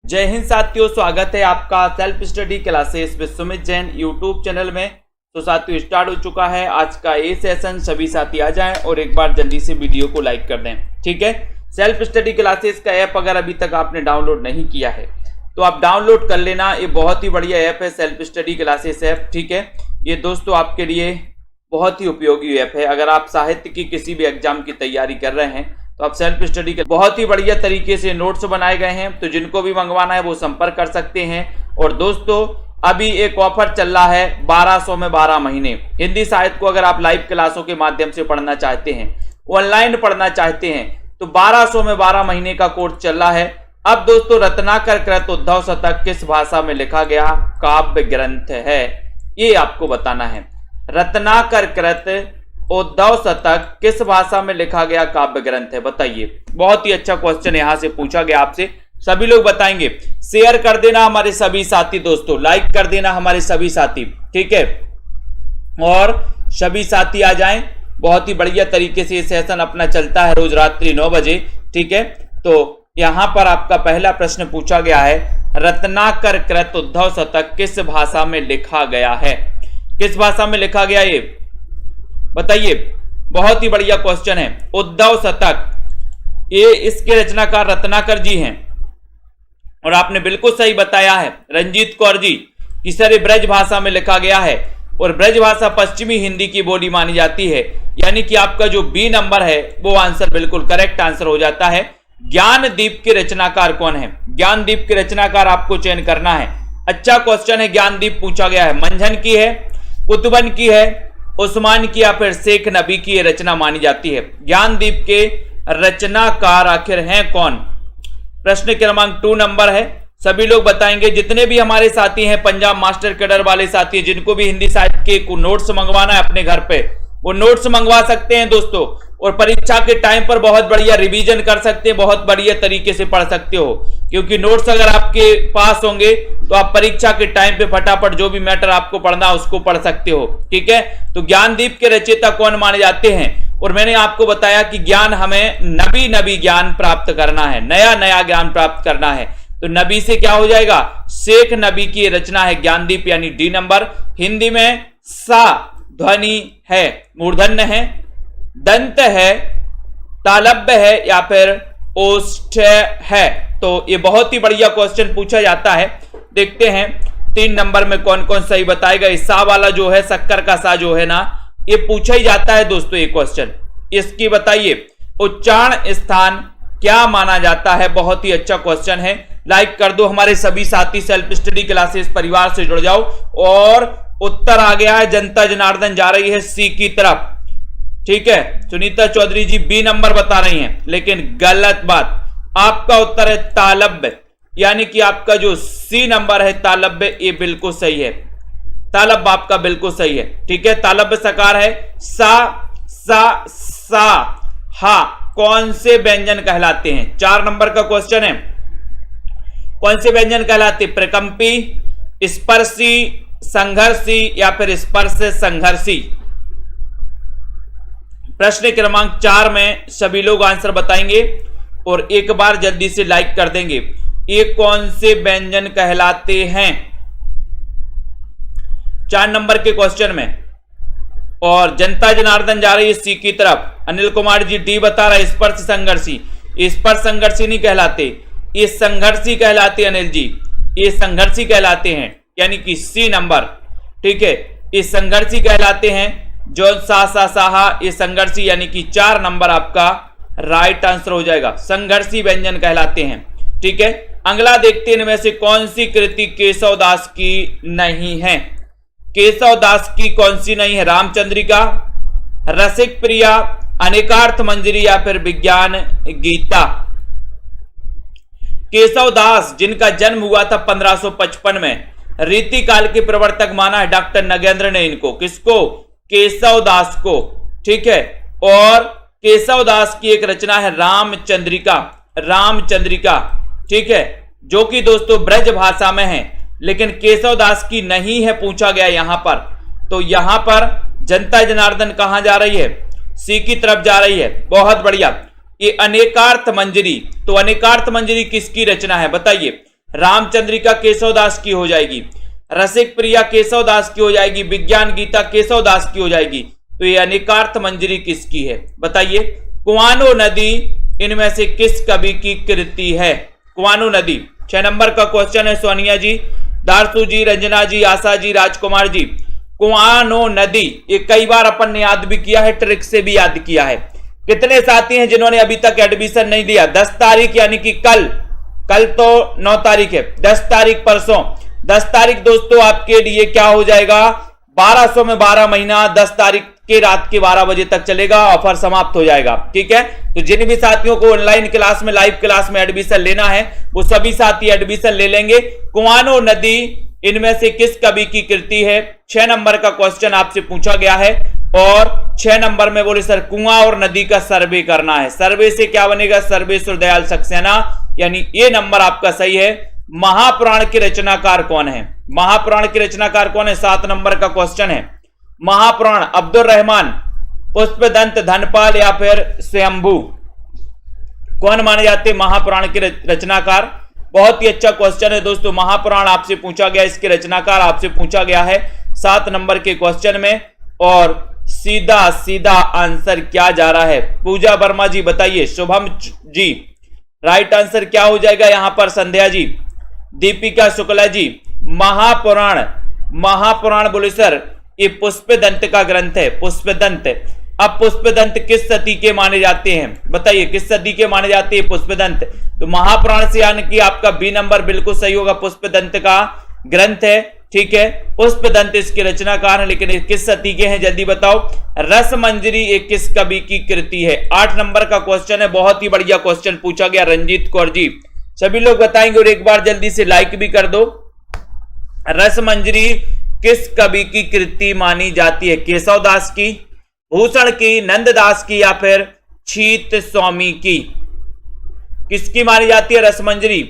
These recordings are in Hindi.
जय हिंद साथियों, स्वागत है आपका self study classes with Sumit Jain YouTube channel में। तो साथियों स्टार्ट हो चुका है आज का ये सेशन। सभी साथी आ जाएं और एक बार जल्दी से वीडियो को लाइक कर दें, ठीक है। सेल्फ स्टडी क्लासेस का ऐप अगर अभी तक आपने डाउनलोड नहीं किया है तो आप डाउनलोड कर लेना। ये बहुत ही बढ़िया ऐप है सेल्फ स्टडी क्लासेस ऐप, ठीक है। ये दोस्तों आपके लिए बहुत ही उपयोगी ऐप है। अगर आप साहित्य की किसी भी एग्जाम की तैयारी कर रहे हैं तो आप सेल्फ स्टडी के बहुत ही बढ़िया तरीके से नोट्स बनाए गए हैं, तो जिनको भी मंगवाना है वो संपर्क कर सकते हैं। और दोस्तों अभी एक ऑफर चल रहा है 1200 में 12 महीने। हिंदी साहित्य को अगर आप लाइव क्लासों के माध्यम से पढ़ना चाहते हैं, ऑनलाइन पढ़ना चाहते हैं, तो 1200 में 12 महीने का कोर्स चल रहा है। अब दोस्तों रत्नाकर कृत उद्धव शतक किस भाषा में लिखा गया काव्य ग्रंथ है, ये आपको बताना है। रत्नाकर कृत उद्धव शतक किस भाषा में लिखा गया काव्य ग्रंथ है, बताइए। बहुत ही अच्छा क्वेश्चन यहां से पूछा गया आपसे, सभी लोग बताएंगे। शेयर कर देना हमारे सभी साथी दोस्तों, लाइक कर देना हमारे सभी साथी, ठीक है। और सभी साथी आ जाएं। बहुत ही बढ़िया तरीके से ये सेशन अपना चलता है रोज रात्रि 9 बजे, ठीक है। तो यहां पर आपका पहला प्रश्न पूछा गया है, रत्नाकर कृत उद्धव शतक किस भाषा में लिखा गया है, किस भाषा में लिखा गया ये बताइए। बहुत ही बढ़िया क्वेश्चन है। उद्धव शतक ये इसके रचनाकार रत्नाकर जी हैं और आपने बिल्कुल सही बताया है रंजीत कौर जी कि सर ये ब्रज भाषा में लिखा गया है और ब्रज भाषा पश्चिमी हिंदी की बोली मानी जाती है, यानी कि आपका जो बी नंबर है वो आंसर बिल्कुल करेक्ट आंसर हो जाता है। ज्ञानदीप के रचनाकार कौन है, ज्ञानदीप के रचनाकार आपको चयन करना है। अच्छा क्वेश्चन है, ज्ञानदीप पूछा गया है। मंझन की है, कुतुबन की है, उस्मान की या फिर शेख नबी की रचना मानी जाती है। ज्ञानदीप के रचनाकार आखिर हैं कौन, प्रश्न क्रमांक 2 नंबर है। सभी लोग बताएंगे। जितने भी हमारे साथी हैं पंजाब मास्टर कैडर वाले साथी, जिनको भी हिंदी साहित्य के नोट्स मंगवाना है अपने घर पे, वो नोट्स मंगवा सकते हैं दोस्तों। और परीक्षा के टाइम पर बहुत बढ़िया रिवीजन कर सकते हैं, बहुत बढ़िया तरीके से पढ़ सकते हो, क्योंकि नोट्स अगर आपके पास होंगे तो आप परीक्षा के टाइम पे फटाफट जो भी मैटर आपको पढ़ना है उसको पढ़ सकते हो, ठीक है। तो ज्ञानदीप के रचयिता कौन माने जाते हैं, और मैंने आपको बताया कि ज्ञान हमें नबी ज्ञान प्राप्त करना है, नया ज्ञान प्राप्त करना है। तो नबी से क्या हो जाएगा, शेख नबी की रचना है ज्ञानदीप, यानी डी नंबर। हिंदी में सा ध्वनि है, मूर्धन्य है, दंत है, तालब्य है या फिर ओष्ठ है। तो ये बहुत ही बढ़िया क्वेश्चन पूछा जाता है। देखते हैं 3 नंबर में कौन कौन सही बताएगा। इस सा वाला जो है, शक्कर का सा जो है ना, ये पूछा ही जाता है दोस्तों ये क्वेश्चन। इसकी बताइए उच्चारण स्थान क्या माना जाता है। बहुत ही अच्छा क्वेश्चन है। लाइक कर दो हमारे सभी साथी, सेल्फ स्टडी क्लासेस परिवार से जुड़ जाओ। और उत्तर आ गया है, जनता जनार्दन जा रही है सी की तरफ, ठीक है। सुनीता चौधरी जी बी नंबर बता रही हैं, लेकिन गलत बात। आपका उत्तर है तालब्य, यानी कि आपका जो सी नंबर है तालब्य, ये बिल्कुल सही है। तालब्य आपका बिल्कुल सही है, ठीक है। तालब्य सकार है। सा हा कौन से व्यंजन कहलाते हैं, 4 नंबर का क्वेश्चन है। कौन से व्यंजन कहलाते, प्रकंपी, स्पर्शी, संघर्षी या फिर स्पर्श संघर्षी। प्रश्न क्रमांक 4 में सभी लोग आंसर बताएंगे और एक बार जल्दी से लाइक कर देंगे। ये कौन से व्यंजन कहलाते हैं 4 नंबर के क्वेश्चन में। और जनता जनार्दन जा रही है सी की तरफ। अनिल कुमार जी डी बता रहे स्पर्श संघर्षी। स्पर्श संघर्षी नहीं कहलाते, ये संघर्षी कहलाते। अनिल जी ये संघर्षी कहलाते हैं, यानी कि सी नंबर, ठीक है। ये संघर्षी कहलाते हैं। जो साहा ये संघर्षी, यानी कि 4 नंबर आपका राइट आंसर हो जाएगा। संघर्षी व्यंजन कहलाते हैं, ठीक है। अगला देखते हैं इनमें से कौन सी कृति केशवदास की नहीं है। केशवदास की कौन सी नहीं है, रामचंद्रिका, रसिक प्रिया, अनेकार्थ मंजरी या फिर विज्ञान गीता। केशवदास जिनका जन्म हुआ था 1555 में, रीतिकाल के प्रवर्तक माना है डॉक्टर नगेंद्र ने इनको, किसको, केशवदास को, ठीक है। और केशवदास की एक रचना है रामचंद्रिका, रामचंद्रिका, ठीक है, जो कि दोस्तों ब्रज भाषा में है, लेकिन केशवदास की नहीं है पूछा गया यहां पर। तो यहां पर जनता जनार्दन कहां जा रही है, सी की तरफ जा रही है। बहुत बढ़िया। ये अनेकार्थ मंजरी, तो अनेकार्थ मंजरी किसकी रचना है बताइए। रामचंद्रिका केशवदास की हो जाएगी, रसिक प्रिया केशवदास की हो जाएगी, विज्ञान गीता केशवदास की हो जाएगी। तो ये अनेकार्थ मंजरी किसकी है बताइए? कुआनो नदी इनमें से किस कवि की कृति है? कुआनो नदी 6 नंबर का क्वेश्चन है सोनिया जी, दारसू जी, रंजना जी, आशा जी, राजकुमार जी। कुआनो नदी ये कई बार अपन ने याद भी किया है, ट्रिक से भी याद किया है। कितने साथी हैं जिन्होंने अभी तक एडमिशन नहीं दिया? 10 तारीख यानी कि कल तो 9 तारीख है, 10 तारीख परसों, 10 तारीख दोस्तों आपके लिए क्या हो जाएगा? 1200 में 12 महीना 10 तारीख के रात के 12 बजे तक चलेगा, ऑफर समाप्त हो जाएगा। ठीक है, तो जिन भी साथियों को ऑनलाइन क्लास में, लाइव क्लास में एडमिशन लेना है वो सभी साथी एडमिशन ले लेंगे। कुआनो नदी इनमें से किस कवि की कृति है? 6 नंबर का क्वेश्चन आपसे पूछा गया है। और 6 नंबर में बोले सर कुआं और नदी का सर्वे करना है। सर्वे से क्या बनेगा? सर्वेश्वर दयाल सक्सेना, यानी ये नंबर आपका सही है। महापुराण के रचनाकार कौन है? महापुराण के रचनाकार कौन है? 7 नंबर का क्वेश्चन है। महापुराण अब्दुल रहमान, पुष्पदंत, धनपाल या फिर स्वयंभू, कौन माने जाते हैं महापुराण के रचनाकार? बहुत ही अच्छा क्वेश्चन है दोस्तों। महापुराण आपसे पूछा गया, इसके रचनाकार आपसे पूछा गया है 7 नंबर के क्वेश्चन में। और सीधा सीधा आंसर क्या जा रहा है? पूजा वर्मा जी बताइए, शुभम जी राइट आंसर क्या हो जाएगा यहां पर? संध्या जी, दीपिका शुक्ला जी, महापुराण बोले सर ये पुष्पदंत का ग्रंथ है, पुष्पदंत। अब पुष्पदंत किस सदी के माने जाते हैं बताइए? किस सदी के माने जाते हैं पुष्पदंत? तो महापुराण से यानी कि आपका बी नंबर बिल्कुल सही होगा, पुष्पदंत का ग्रंथ है। ठीक है, पुष्पदंत इसके रचनाकार है, लेकिन किस सदी के हैं जल्दी बताओ? रसमंजरी एक किस कवि की कृति है? 8 नंबर का क्वेश्चन है, बहुत ही बढ़िया क्वेश्चन पूछा गया रंजीत कौर जी। सभी लोग बताएंगे और एक बार जल्दी से लाइक भी कर दो। रसमंजरी किस कवि की कृति मानी जाती है? केशवदास की, भूषण की, नंददास की या फिर छीत स्वामी की? किसकी मानी जाती है रसमंजरी?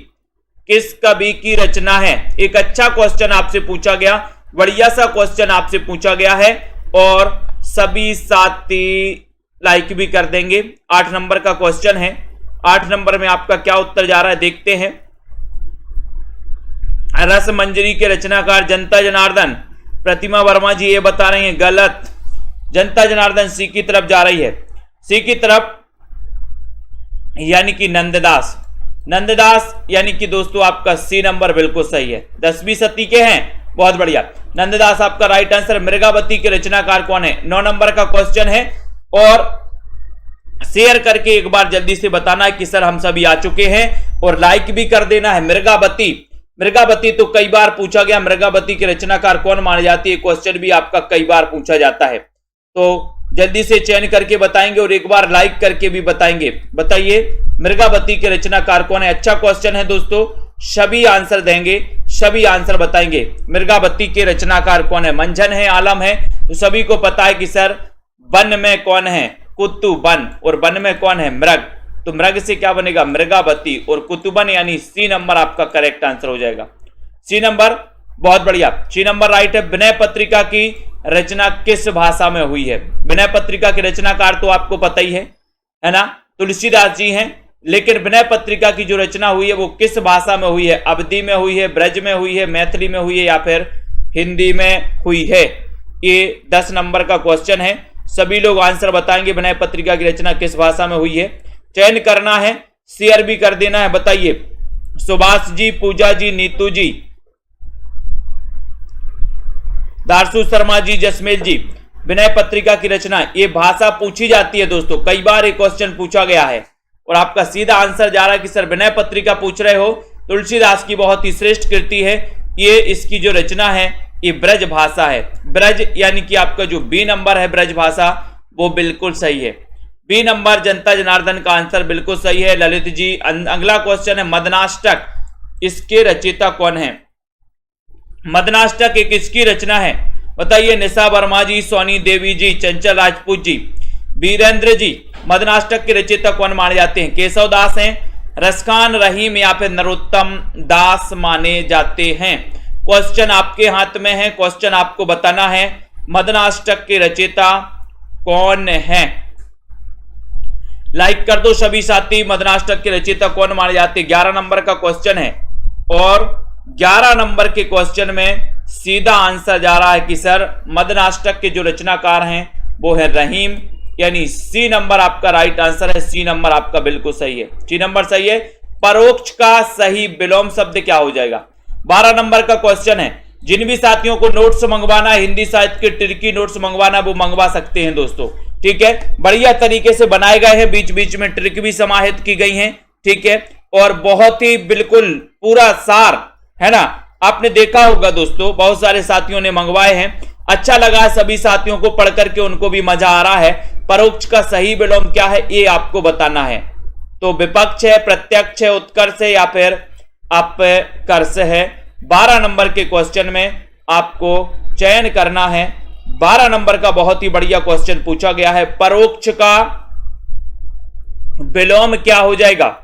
किस कवि की रचना है? एक अच्छा क्वेश्चन आपसे पूछा गया, बढ़िया सा क्वेश्चन आपसे पूछा गया है और सभी साथी लाइक भी कर देंगे। 8 नंबर का क्वेश्चन है। 8 नंबर में आपका क्या उत्तर जा रहा है देखते हैं। रसमंजरी के रचनाकार जनता जनार्दन, प्रतिमा वर्मा जी ये बता रही हैं गलत। जनता जनार्दन सी की तरफ जा रही है, सी की तरफ, यानी कि नंददास। नंददास यानी कि दोस्तों आपका सी नंबर बिल्कुल सही है। 10वीं सदी के हैं, बहुत बढ़िया, नंददास आपका राइट आंसर। मृगावती के रचनाकार कौन है? 9 नंबर का क्वेश्चन है और शेयर करके एक बार जल्दी से बताना है कि सर हम सभी आ चुके हैं और लाइक भी कर देना है। मृगावती तो कई बार पूछा गया, मृगावती के रचनाकार कौन माने जाती है? क्वेश्चन भी आपका कई बार पूछा जाता है, तो जल्दी से चयन करके बताएंगे और एक बार लाइक करके भी बताएंगे। बताइए मृगावती के रचनाकार कौन है? अच्छा क्वेश्चन है दोस्तों, सभी आंसर देंगे, सभी आंसर बताएंगे। मृगावती के रचनाकार कौन है? मंझन है, आलम है, तो सभी को पता है कि सर वन में कौन है? कुतुबन। और वन में कौन है? मृग। तो मृग से क्या बनेगा? मृगावती। और कुतुबन यानी सी नंबर आपका करेक्ट आंसर हो जाएगा। सी नंबर, बहुत बढ़िया, सी नंबर राइट है। विनय पत्रिका की रचना किस भाषा में हुई है? विनय पत्रिका के रचनाकार तो आपको पता ही है ना, तुलसीदास जी हैं। लेकिन विनय पत्रिका की जो रचना हुई है वो किस भाषा में हुई है? अवधी में हुई है, ब्रज में हुई है, मैथिली में हुई है या फिर हिंदी में हुई है? ये 10 नंबर का क्वेश्चन है, सभी लोग आंसर बताएंगे। विनय पत्रिका की रचना किस भाषा में हुई है? चयन करना है, शेयर भी कर देना है। बताइए सुभाष जी, पूजा जी, नीतू जी, दारसू शर्मा जी, जसमेल जी, विनय पत्रिका की रचना, ये भाषा पूछी जाती है दोस्तों, कई बार एक क्वेश्चन पूछा गया है और आपका सीधा आंसर जा रहा है कि सर विनय पत्रिका पूछ रहे हो, तुलसीदास की बहुत ही श्रेष्ठ कृति है ये। इसकी जो रचना है ये ब्रज भाषा है। ब्रज यानी कि आपका जो बी नंबर है ब्रज भाषा, वो बिल्कुल सही है। बी नंबर जनता जनार्दन का आंसर बिल्कुल सही है। ललित जी, अगला क्वेश्चन है मदनाष्टक, इसके रचयिता कौन है? मदनाष्टक एक किसकी रचना है? बताइए निशा वर्मा जी, सोनी देवी जी, चंचल राजपूत जी, वीरेंद्र जी, मदनाष्टक के रचयिता कौन माने जाते हैं? केशव दास हैं, रसखान रहीम या फिर नरोत्तम दास माने जाते हैं? क्वेश्चन आपके हाथ में है, क्वेश्चन आपको बताना है मदनाष्टक के रचयिता कौन है। लाइक कर दो सभी साथी। मदनाष्टक के रचयिता कौन माने जाते हैं? 11 नंबर का क्वेश्चन है। और 11 नंबर के क्वेश्चन में सीधा आंसर जा रहा है कि सर मदनाष्टक के जो रचनाकार हैं वो है रहीम, यानी सी नंबर आपका राइट आंसर है। सी नंबर आपका बिल्कुल सही है, सी नंबर सही है। परोक्ष का सही विलोम शब्द क्या हो जाएगा? 12 नंबर का क्वेश्चन है। जिन भी साथियों को नोट्स मंगवाना है, हिंदी साहित्य के ट्रिकी नोट्स मंगवाना, वो मंगवा सकते हैं दोस्तों, ठीक है। बढ़िया तरीके से बनाए गए हैं, बीच बीच में ट्रिक भी समाहित की गई हैं, ठीक है। और बहुत ही बिल्कुल पूरा सार है ना, आपने देखा होगा दोस्तों, बहुत सारे साथियों ने मंगवाए हैं, अच्छा लगा सभी साथियों को पढ़ करके, उनको भी मजा आ रहा है। परोक्ष का सही विलोम क्या है ये आपको बताना है। तो विपक्ष है, प्रत्यक्ष है, उत्कर्ष है या फिर अपकर्ष है। 12 नंबर के क्वेश्चन में आपको चयन करना है। 12 नंबर का बहुत ही बढ़िया क्वेश्चन पूछा गया है, परोक्ष का विलोम क्या हो जाएगा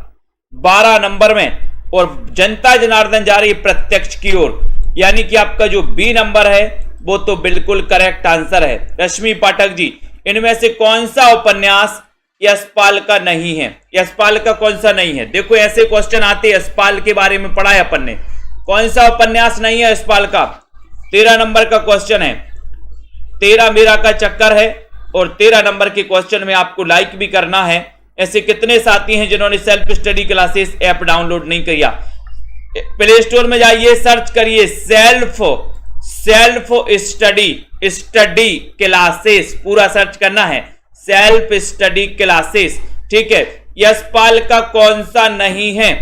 12 नंबर में। और जनता जनार्दन जा रही है प्रत्यक्ष की ओर, यानी कि आपका जो बी नंबर है वो तो बिल्कुल करेक्ट आंसर है। रश्मि पाठक जी, इनमें से कौन सा उपन्यास यशपाल का नहीं है? यशपाल का कौन सा नहीं है? देखो ऐसे क्वेश्चन आते हैं, यशपाल के बारे में पढ़ा है अपन ने, कौन सा उपन्यास नहीं है यशपाल का? 13 नंबर का क्वेश्चन है, 13 मीरा का चक्कर है। और 13 नंबर के क्वेश्चन में आपको लाइक भी करना है। ऐसे कितने साथी हैं जिन्होंने self study classes app download नहीं किया? प्ले स्टोर में जाइए, सर्च करिए सेल्फ स्टडी क्लासेस, पूरा सर्च करना है, सेल्फ स्टडी क्लासेस, ठीक है। यशपाल का कौन सा नहीं है?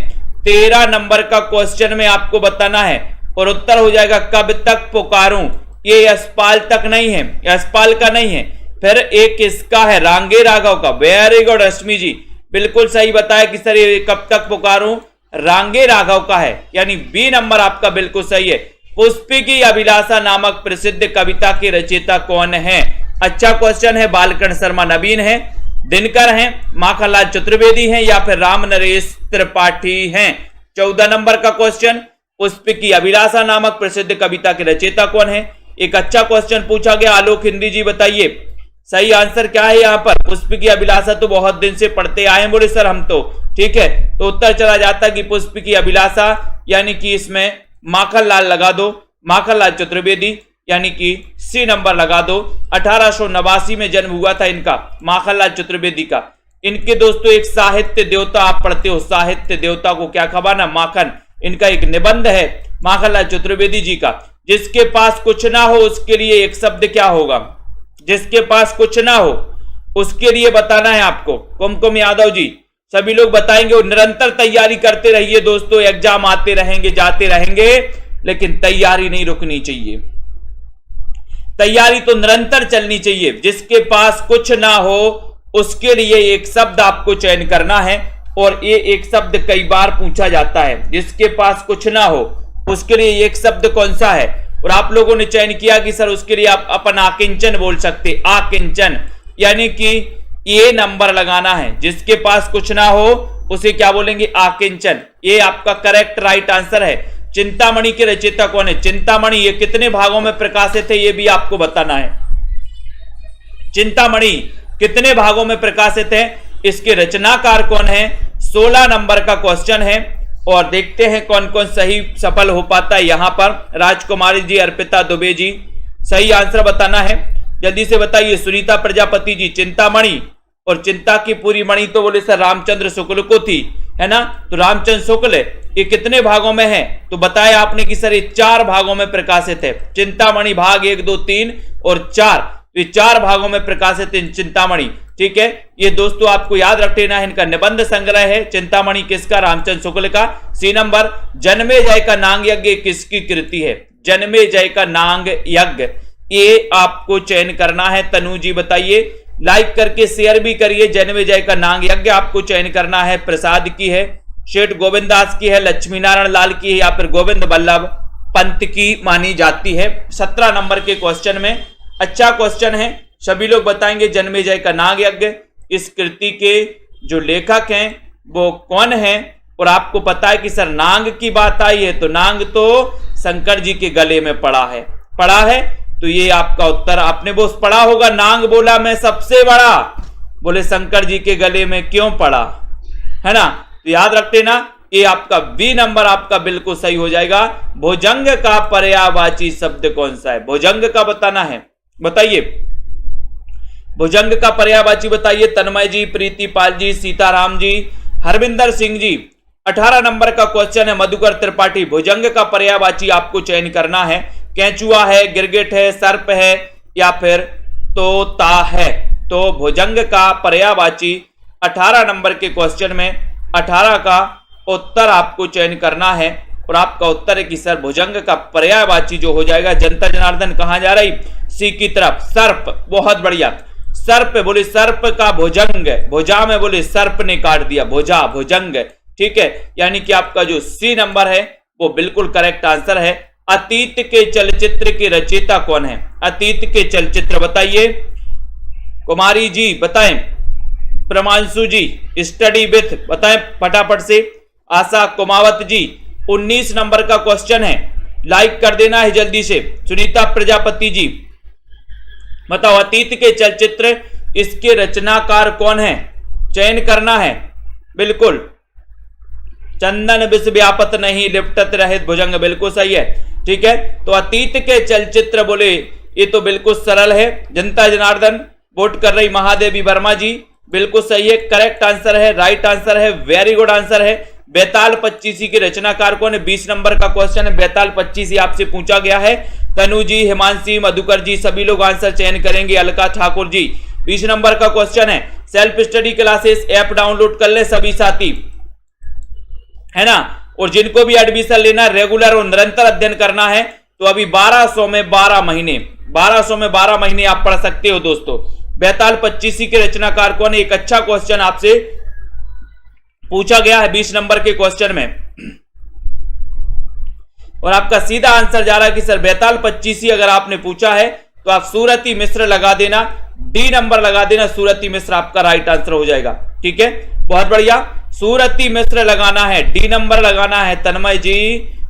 13 नंबर का क्वेश्चन में आपको बताना है और उत्तर हो जाएगा कब तक पुकारूं। ये यशपाल तक नहीं है, यशपाल का नहीं है। फिर एक किसका है? रांगे राघव का। वेरी गुड रश्मि जी, बिल्कुल सही बताया कि सर ये कब तक पुकारूं, रांगे राघव का है, यानी बी नंबर आपका बिल्कुल सही है। पुष्पी की अभिलाषा नामक प्रसिद्ध कविता के रचयिता कौन है? अच्छा क्वेश्चन है। बालकृष्ण शर्मा नवीन है, दिनकर हैं, माखनलाल चतुर्वेदी हैं या फिर राम नरेश त्रिपाठी हैं? 14 नंबर का क्वेश्चन, पुष्पी की अभिलाषा नामक प्रसिद्ध कविता के रचयिता कौन है? एक अच्छा क्वेश्चन पूछा गया। आलोक हिंदी जी बताइए सही आंसर क्या है यहाँ पर? पुष्पी की अभिलाषा तो बहुत दिन से पढ़ते आए हैं, बोले सर हम तो, ठीक है। तो उत्तर चला जाता कि पुष्पी की अभिलाषा, यानी कि इसमें माखनलाल लगा दो, माखनलाल चतुर्वेदी, यानी कि सी नंबर लगा दो। 1889 में जन्म हुआ था इनका, माखनलाल चतुर्वेदी का। इनके दोस्तों एक साहित्य देवता आप पढ़ते हो, साहित्य देवता को क्या खबाना? माखन। इनका एक निबंध है माखनलाल चतुर्वेदी जी का, जिसके पास कुछ ना हो उसके लिए एक शब्द क्या होगा? जिसके पास कुछ ना हो उसके लिए बताना है आपको। कुमकुम यादव जी, सभी लोग बताएंगे। और निरंतर तैयारी करते रहिए दोस्तों, एग्जाम आते रहेंगे जाते रहेंगे, लेकिन तैयारी नहीं रुकनी चाहिए, तैयारी तो निरंतर चलनी चाहिए। जिसके पास कुछ ना हो उसके लिए एक शब्द आपको चयन करना है, और ये एक शब्द कई बार पूछा जाता है। जिसके पास कुछ ना हो उसके लिए एक शब्द कौन सा है? और आप लोगों ने चयन किया कि सर उसके लिए आप अपन आकिंचन बोल सकते, आकिंचन, यानी कि ये नंबर लगाना है। जिसके पास कुछ ना हो उसे क्या बोलेंगे? आकिंचन। ये आपका करेक्ट राइट आंसर है। चिंतामणि के रचयिता कौन है? चिंतामणि ये कितने भागों में प्रकाशित है ये भी आपको बताना है। चिंतामणि कितने भागों में प्रकाशित है, इसके रचनाकार कौन है? 16 नंबर का क्वेश्चन है। और देखते हैं कौन कौन सही सफल हो पाता है। यहां पर राजकुमारी जी, अर्पिता दुबे जी, सही आंसर बताना है, जल्दी से बताइए। सुनीता प्रजापति जी, चिंतामणि, और चिंता की पूरी मणि तो बोले सर रामचंद्र शुक्ल को थी, है ना? तो रामचंद्र शुक्ल ये कितने भागों में है? तो बताया आपने कि सर ये 4 भागों में प्रकाशित है। चिंतामणि भाग 1, 2, 3 और 4, ये 4 भागों में प्रकाशित है चिंतामणि, ठीक है। ये दोस्तों आपको याद रख लेना है। इनका निबंध संग्रह है चिंतामणि, किसका? रामचंद्र शुक्ल का। सी नंबर, जन्मेजय का नांग यज्ञ किसकी कृति है? जन्मेजय का नांग यज्ञ, ये आपको चयन करना है। तनु जी बताइए, लाइक करके शेयर भी करिए। जन्मेजय का नांग यज्ञ आपको चयन करना है। प्रसाद की है, शेठ गोविंद दास की है, लक्ष्मी नारायण लाल की है या फिर गोविंद बल्लभ पंत की मानी जाती है। 17 नंबर के क्वेश्चन में अच्छा क्वेश्चन है, सभी लोग बताएंगे जन्मेजय का नाग यज्ञ, इस कृति के जो लेखक हैं वो कौन है? और आपको पता है कि सर नांग की बात आई है तो नांग तो शंकर जी के गले में पड़ा है, तो ये आपका उत्तर। आपने वो पढ़ा होगा, नांग बोला मैं सबसे बड़ा, बोले शंकर जी के गले में क्यों पड़ा, है ना? तो याद रख लेना, ये आपका बी नंबर आपका बिल्कुल सही हो जाएगा। भुजंग का पर्यायवाची शब्द कौन सा है? भुजंग का बताना है, बताइए। भुजंग का पर्यायवाची बताइए। तन्मय जी, प्रीति पाल जी, सीताराम जी, हरविंदर सिंह जी। 18 नंबर का क्वेश्चन है मधुकर त्रिपाठी। भुजंग का पर्यायवाची आपको चयन करना है। केंचुआ है, गिरगिट है, सर्प है या फिर तोता है। तो भुजंग का पर्यायवाची 18 नंबर के क्वेश्चन में 18 का उत्तर आपको चयन करना है और आपका उत्तर है कि सर भुजंग का पर्यायवाची जो हो जाएगा, जनता जनार्दन कहां जा रही? सी की तरफ। सर्प, बहुत बढ़िया। सर्प बोले, सर्प का भुजंग, भुजा में बोले सर्प ने काट दिया, भुजा, भुजंग, ठीक है। यानी कि आपका जो सी नंबर है वो बिल्कुल करेक्ट आंसर है। अतीत के चलचित्र के रचयिता कौन है? अतीत के चलचित्र बताइए। कुमारी जी बताएं, प्रमांशु जी स्टडी विथ बताएं फटाफट से। आशा कुमावत जी 19 नंबर का क्वेश्चन है, लाइक कर देना है जल्दी से। सुनीता प्रजापति जी बताओ, अतीत के चलचित्र इसके रचनाकार कौन है? चयन करना है बिल्कुल। चंदन विष व्यापत नहीं लिपटत रहित भुजंग, बिल्कुल सही है, ठीक है। तो अतीत के चलचित्र बोले, ये तो बिल्कुल सरल है। जनता जनार्दन वोट कर रही महादेवी वर्मा जी, बिल्कुल सही है, करेक्ट आंसर है, राइट आंसर है, वेरी गुड आंसर है। बेताल 25 के रचनाकार कौन है? 20 नंबर का क्वेश्चन है, बेताल 25 आपसे पूछा गया है। तनु जी, हिमांशी, मधुकर जी सभी लोग आंसर चयन करेंगे। अलका ठाकुर जी 20 नंबर का क्वेश्चन है। Self study classes app download कर ले सभी साथी, है ना। और जिनको भी एडमिशन लेना रेगुलर और निरंतर अध्ययन करना है तो अभी 1200 में 12 महीने आप पढ़ सकते हो दोस्तों। बेताल 25 के रचनाकार कौन है? एक अच्छा क्वेश्चन आपसे पूछा गया है 20 नंबर के क्वेश्चन में और आपका सीधा आंसर जा रहा है कि सर बेताल 25 अगर आपने पूछा है तो आप सूरती मिश्र लगा देना, डी नंबर लगा देना। सूरती मिश्र आपका राइट आंसर हो जाएगा, ठीक है, बहुत बढ़िया। सूरती मिश्र लगाना है, डी नंबर लगाना है। तन्मय जी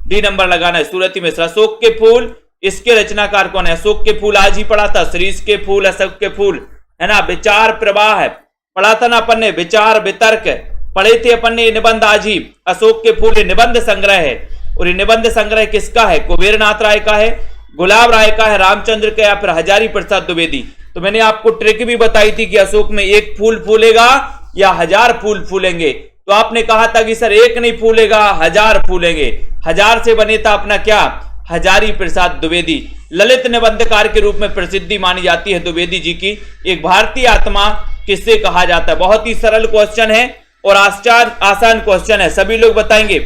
डी नंबर लगाना है, सूरती मिश्र। अशोक के फूल इसके रचनाकार कौन है? अशोक के फूल आज ही पढ़ा था, शीरीष के फूल, अशोक के फूल, है ना। विचार प्रवाह है, पढ़ा था ना अपन ने। विचार वितर्क पढ़े थे अपन ने, निबंध आज ही। अशोक के फूल निबंध संग्रह है और ये निबंध संग्रह किसका है? कुबेरनाथ राय का है, गुलाब राय का है, रामचंद्र का या फिर हजारी प्रसाद द्विवेदी। तो मैंने आपको ट्रिक भी बताई थी कि अशोक में एक फूल फूलेगा या 1000 फूल फूलेंगे। तो आपने कहा था कि सर एक नहीं फूलेगा 1000 फूलेंगे। 1000 से बने था अपना क्या? हजारी प्रसाद द्विवेदी। ललित निबंधकार के रूप में प्रसिद्धि मानी जाती है द्विवेदी जी की। एक भारतीय आत्मा किससे कहा जाता है? बहुत ही सरल क्वेश्चन है और आसान क्वेश्चन है, सभी लोग बताएंगे।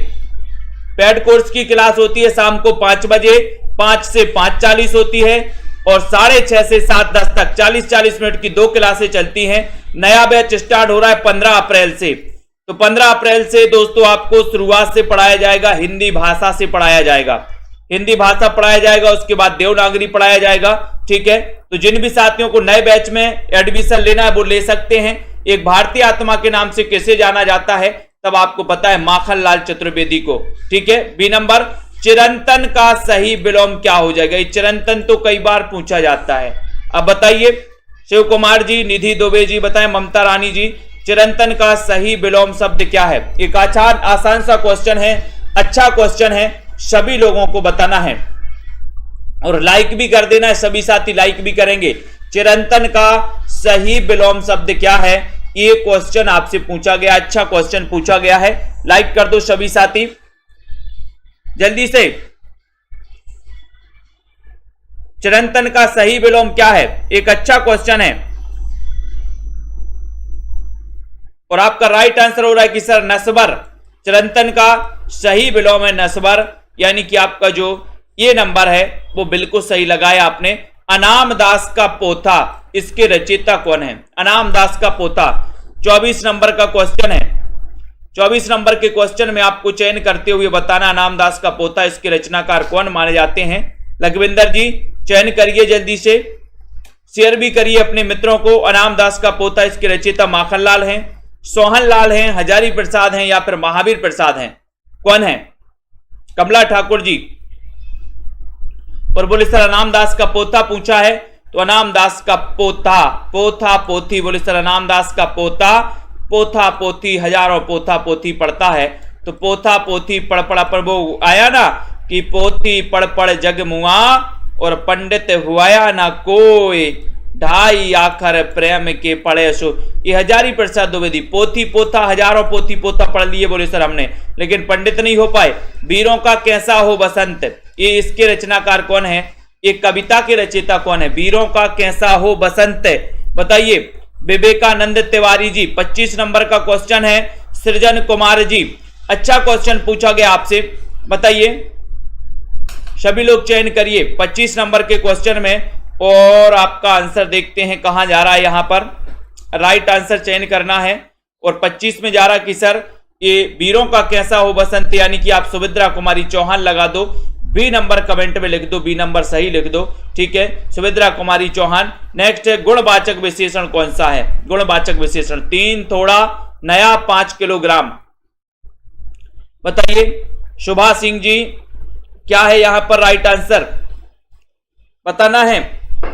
पेड कोर्स की क्लास होती है शाम को 5 बजे, 5 से 5:40 होती है और 6:30 से 7:10 तक 40-40 मिनट की 2 क्लासें चलती हैं। नया बैच स्टार्ट हो रहा है 15 अप्रैल से। तो 15 अप्रैल से दोस्तों आपको शुरुआत से पढ़ाया जाएगा, हिंदी भाषा से पढ़ाया जाएगा, हिंदी भाषा पढ़ाया जाएगा, उसके बाद देवनागरी पढ़ाया जाएगा, ठीक है। तो जिन भी साथियों को नए बैच में एडमिशन लेना है वो ले सकते हैं। एक भारतीय आत्मा के नाम से कैसे जाना जाता है तब आपको पता है, माखनलाल चतुर्वेदी को, ठीक है। बी नंबर, चिरंतन का सही विलोम क्या हो जाएगा? ये चिरंतन तो कई बार पूछा जाता है, अब बताइए। शिव कुमार जी, निधि दुबे जी बताएं, ममता रानी जी, चिरंतन का सही विलोम शब्द क्या है? एक आसान सा क्वेश्चन है, अच्छा क्वेश्चन है, सभी लोगों को बताना है और लाइक भी कर देना है, सभी साथी लाइक भी करेंगे। चिरंतन का सही विलोम शब्द क्या है? ये क्वेश्चन आपसे पूछा गया, अच्छा क्वेश्चन पूछा गया है, लाइक कर दो सभी साथी जल्दी से। चिरंतन का सही विलोम क्या है? एक अच्छा क्वेश्चन है और आपका राइट आंसर हो रहा है कि सर नस्बर। चिरंतन का सही विलोम है नस्बर, यानी कि आपका जो ये नंबर है वो बिल्कुल सही लगाया आपने। अनाम दास का पोथा इसके रचयिता कौन है? अनाम दास का पोथा 24 नंबर का क्वेश्चन है। 24 नंबर के क्वेश्चन में आपको चयन करते हुए बताना अनाम दास का पोथा इसके रचनाकार कौन माने जाते हैं। लखविंदर जी चयन करिए जल्दी से, शेयर भी करिए अपने मित्रों को। अनाम दास का पोथा इसके रचयिता माखनलाल हैं, सोहनलाल हैं, हजारी प्रसाद हैं या फिर महावीर प्रसाद हैं? कौन है? कमला ठाकुर जी और बोले सर अनाम दास का पोथा पूछा है तो अनाम दास का पोथा, पोथा पोथी, बोले सर अनाम दास का पोथा, पोथा पोथी, हजारों पोथा पोथी पढ़ता है तो पोथा पोथी पढ़ पढ़ा पर वो आया ना कि पोथी पढ़ पढ़ जग मुआ और पंडित हुआया ना कोई, ढाई आखर प्रेम के पढ़े सो। ये हजारी प्रसाद द्विवेदी पोथी पोथा हजारों पोथी पोथा पढ़ लिए बोले सर हमने, लेकिन पंडित नहीं हो पाए। वीरों का कैसा हो बसंत, ये इसके रचनाकार कौन है, ये कविता के रचयिता कौन है। वीरों का कैसा हो बसंत बताइए, विवेकानंद तिवारी जी। 25 नंबर का क्वेश्चन है सृजन कुमार जी। अच्छा क्वेश्चन पूछा गया आपसे, बताइए सभी लोग चयन करिए 25 नंबर के क्वेश्चन में, और आपका आंसर देखते हैं कहां जा रहा है। यहां पर राइट आंसर चयन करना है, और 25 में जा रहा कि सर ये वीरों का कैसा हो बसंत, यानी कि आप सुभद्रा कुमारी चौहान लगा दो, बी नंबर कमेंट में लिख दो, बी नंबर सही लिख दो, ठीक है, सुभद्रा कुमारी चौहान। नेक्स्ट है गुणवाचक विशेषण कौन सा है, गुणवाचक विशेषण 3 थोड़ा नया 5 किलोग्राम, बताइए शुभा सिंह जी क्या है यहां पर राइट आंसर बताना है।